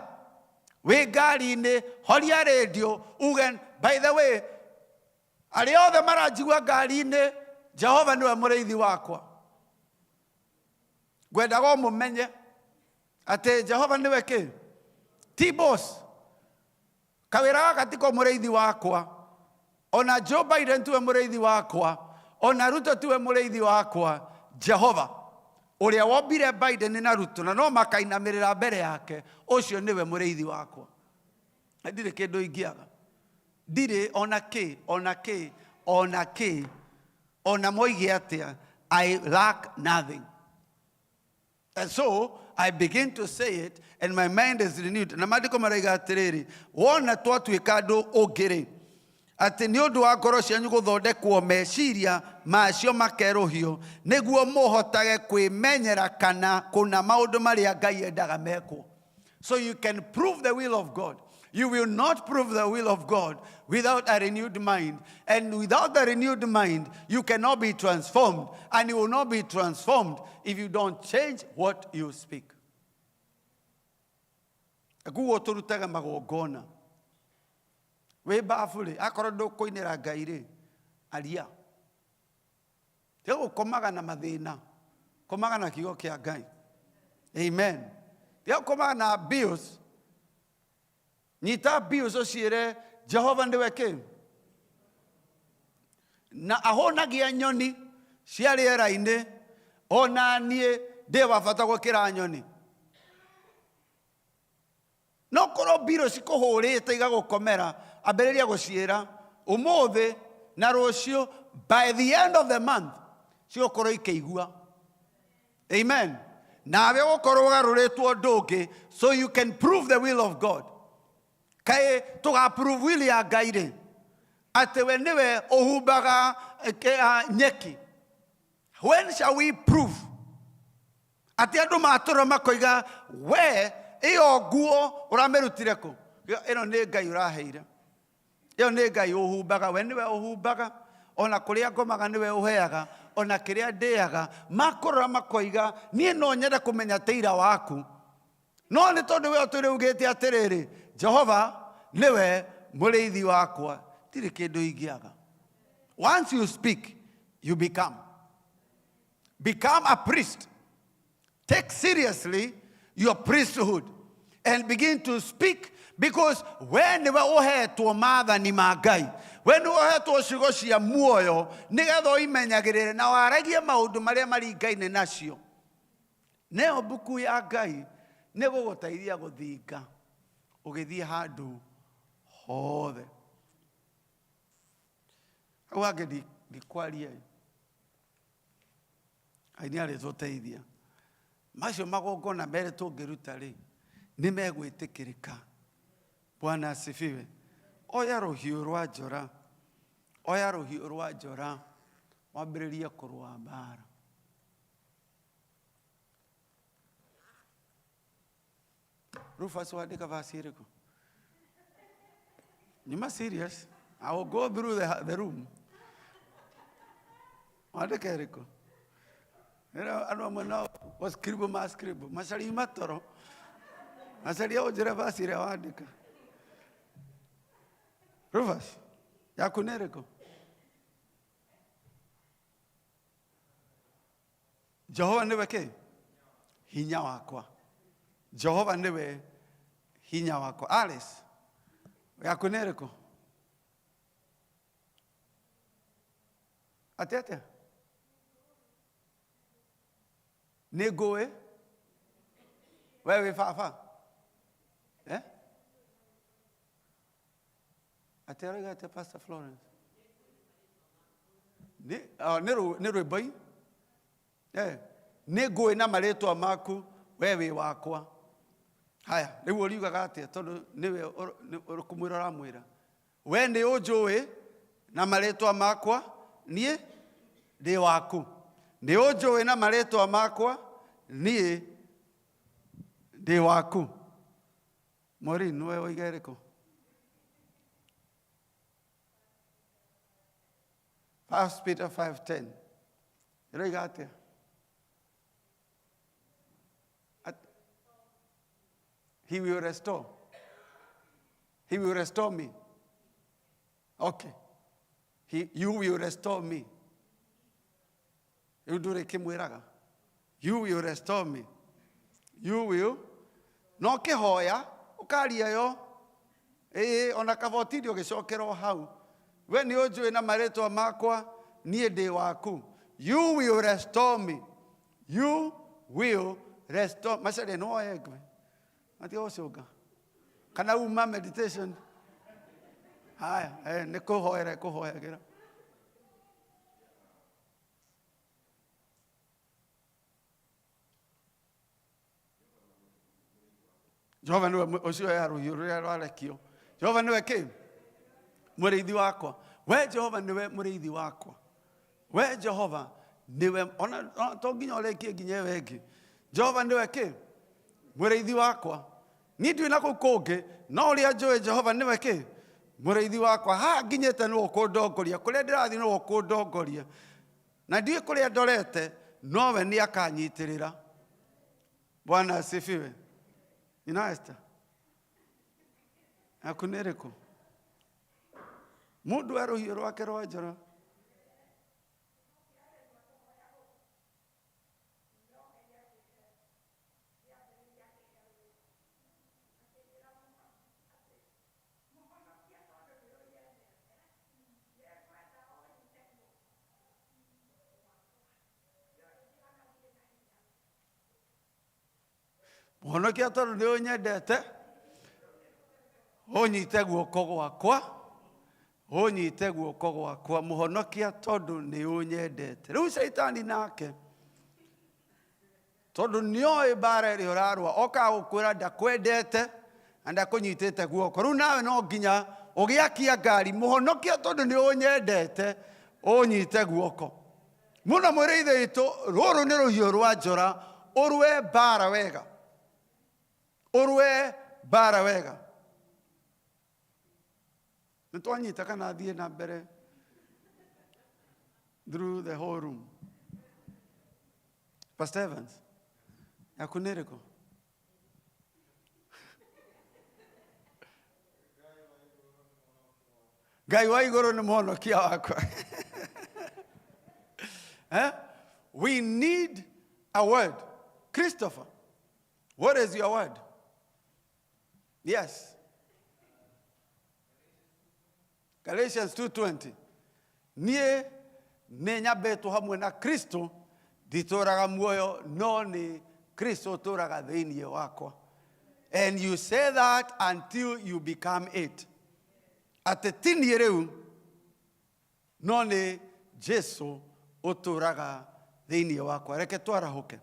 we gari ne horia radio ugen by the way aria othe marajigwa gari ne Jehova niwe muriithi wakwa gwendaga mumenye ate Jehova niwe ki ti boss kawira katiko muriithi wakwa ona Joe Biden tuwe muriithi wakwa ona Ruto tuwe muriithi wakwa Jehova uria wombire Biden na Ruto na no makainamirira mbere yake ucio niwe muriithi wakwa ndire kindu ingiaga ndire ona moige atia I lack nothing. And so I begin to say it and my mind is renewed na maandiko maraiga atiriri wona twatuika andu ungiri ati ni undu wa ngoro cianyu guthondekwo meciria macio makeruhio niguo muhotage kwimenyera kana kuna maundu maria Ngai endaga mekwo. So you can prove the will of God. You will not prove the will of God without a renewed mind. And without the renewed mind, you cannot be transformed. And you will not be transformed if you don't change what you speak. Guo turutaga magongona. We bafule akoro ndukuinira Ngai ri aria. Tego komaga na mathina. Komaga na kiugo kia Ngai. Amen. Tego komaga na bills. Nyita bills ocire Jehova ndiwe ki. Na ahonagia nyoni cia riera-ini ona nie ndi wa bata gukira nyoni. No korwo biro cikuhurite igagukomera ambiriria guciira umuthi na rucio by the end of the month cigukorwo ikeigua. Amen. Nawe gukorwo garuritwo ndungi so you can prove the will of God. Kae tugaprove ile ya Ngai ate we niwe ohumbaga nyeki. When shall we prove? Ate andu matoro makoiga we iyo nguo uramerutire ku? Ino ni Ngai uraheire. Iyo ni Ngai ohumbaga, we niwe ohumbaga, ona kuria ngomaga niwe uheaga, ona kiria ndiaga. Makorora makoiga nie no nyenda kumenya teira waku. No ni tondu we oturi ugite atiriri Jehova niwe muriithi wakwa, tiri kindu ingiaga. Once you speak, you become a priest. Take seriously your priesthood and begin to speak, because when we ohetwo maathani ma Ngai, when ohetwo ciugo cia muoyo, nigetha imenyagirire na waragie maundu maria maringaine nacio, neo buku ya Ngai ni guguteithia guthinga ugithie handu hothe. Au ange ndikwaria aini ari tuteithia macio magongona mere tungiruta ri ni megwitikirika. Bwana asifiwe. Oya ruhiu rwa njora, oya ruhiu rwa njora, wambiririe kurua mbara. Rufus, wandika verse iriku? Nima serious? I will go through the room. Wandika iriku? Ano mwana was scribble ma scribble. Masari matoro. Masari ya ujira verse iriku wandika. Rufus, yakune iriku? Jehova niwe ke? Hinya wakwa. Jehova niwe hinya wakwa. Alice, yakune iriku? Atete. Negoe. Wewe fafa. Eh? Ateraga te Pastor Florence. Nero boy. Eh. Negoe na maletwa maku wewe wakwa. Haya, riu uriugaga atia tondu niwe urukumwira ramwira. We ni unjui na maletwa makwa nie ndi waku. Ni unjui na maletwa makwa nie ndi waku. Mori nwe oigereko. 1 Peter 5:10. Iriuga atia? He will restore. He will restore me. Okay. You will restore me. You do rekimwiraga. You will restore me. You will. No kihoya ukaria yo. Ona kavotirio gicokero hau. We ni unjui na maretwa makwa nie ndi waku. You will restore me. You will restore. Masere no egwe. Ati osoga. Kana uma meditation. Haya, ne kuhoera gira. Jehova niwe ucio ya ruhiu ya rwarekio. Jehova niwe ki? Muriithi wakwa. We Jehova niwe muriithi wakwa. We Jehova niwe ona to nginya urekie nginya wengi. Jehova niwe ki? Muriithi wakwa. Ni ndwina kukungi no ria njui Jehova niwe ki? Muriithi wakwa. Ha nginyete no kundongoria kuria ndirathi no kundongoria. Na ndie kuria ndorete no we ni akanyitirira. Bwana asifiwe. Inaesta. Akunereko. Mundu aruhiu rwake rwa njora. Muhonokia tondu ni unyendete, unyite guoko gwakwa, unyite guoko gwakwa. Muhonokia tondu ni unyendete. Riu Saitani nake tondu nioi bara ri urarwa oka gukwira ndakwendete anda kũnyitĩte guoko rĩu nawe no nginya ũgĩakia ngari mũhonokia tondũ nĩ ũnyendete ũnyite guoko mũno mũrĩithe witũ rũrũ nĩ rũhiũ rwa njora ũrue mbara wega ũrue mbara wega nĩ twanyita kana thiĩ na mbere through the whole room. Pastor Evans, yaku nĩ ĩrĩkũ? Ngai wa igũrũ nĩ mũhonokia wakwa. We need a word. Christopher, what is your word? Yes. Galatians 2:20. Niĩ nĩ nyambĩtwo hamwe na Kristo nditũraga muoyo no nĩ Kristo ũtũraga thĩinĩ wakwa. And you say that until you become it. Atĩ ti niĩ rĩu no nĩ Jesu ũtũraga thĩinĩ wakwa. Reke twarahũke.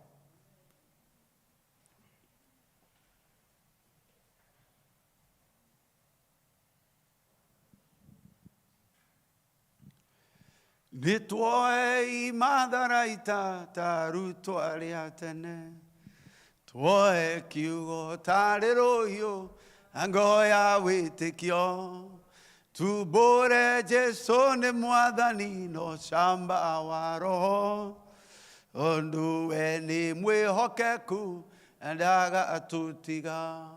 Nituoe imatharaita tarutwo arĩa tene tuoe kiugo tarĩ rũhiũ angoya wĩtĩkio tubũre Jesu nĩ mwathani no camba wa roho ũndũ we nĩ mwĩhokeku ndaga atũtiga.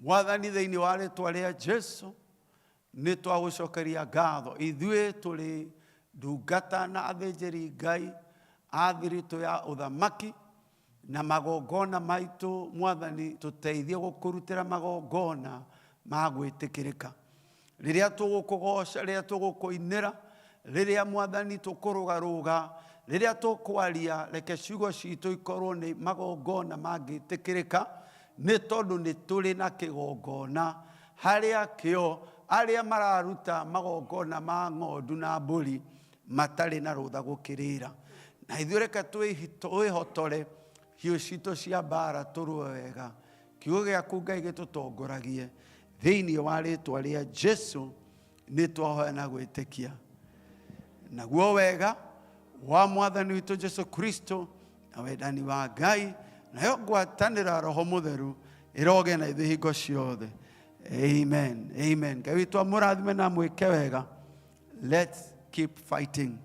Mwathani thĩinĩ wa rĩĩtwa rĩa Jesu nĩ twagũcokeria ngatho ithuĩ tũrĩ ndungata na athĩnjĩri Ngai a thiritũ ya ũthamaki na magongona maitũ. Mwathani tũteithie gũkũrutĩra magongona ma gwĩtĩkĩrĩka rĩrĩa tũgũkũgoca rĩrĩa tũgũkũinĩra rĩrĩa Mwathani tũkũrũgarũga rĩrĩa tũkwaria reke ciugo citũ ikorwo nĩ magongona mangĩtĩkĩrĩka nĩ tondũ nĩ tũrĩ na kĩgongona harĩa kĩo arĩa mararuta magongona ma ng'ondu na mbũri matarĩ na rũtha gũkĩrĩra. Na ithuĩ reke twĩhotore hiũ citũ cia mbara tũrue wega. Kiugo gĩaku Ngai gĩtũtongoragie thĩinĩ wa rĩĩtwa rĩa Jesu nĩ twahoya na gwĩtĩkia. Naguo wega wa Mwathani witũ Jesu Kristo na wendani wa Ngai nayo ngwatanĩra Roho Mũtheru ĩroge na ithuĩ hingo ciothe. Amen. Amen. Ngai witũ amũrathime na mwĩke wega. Let's keep fighting.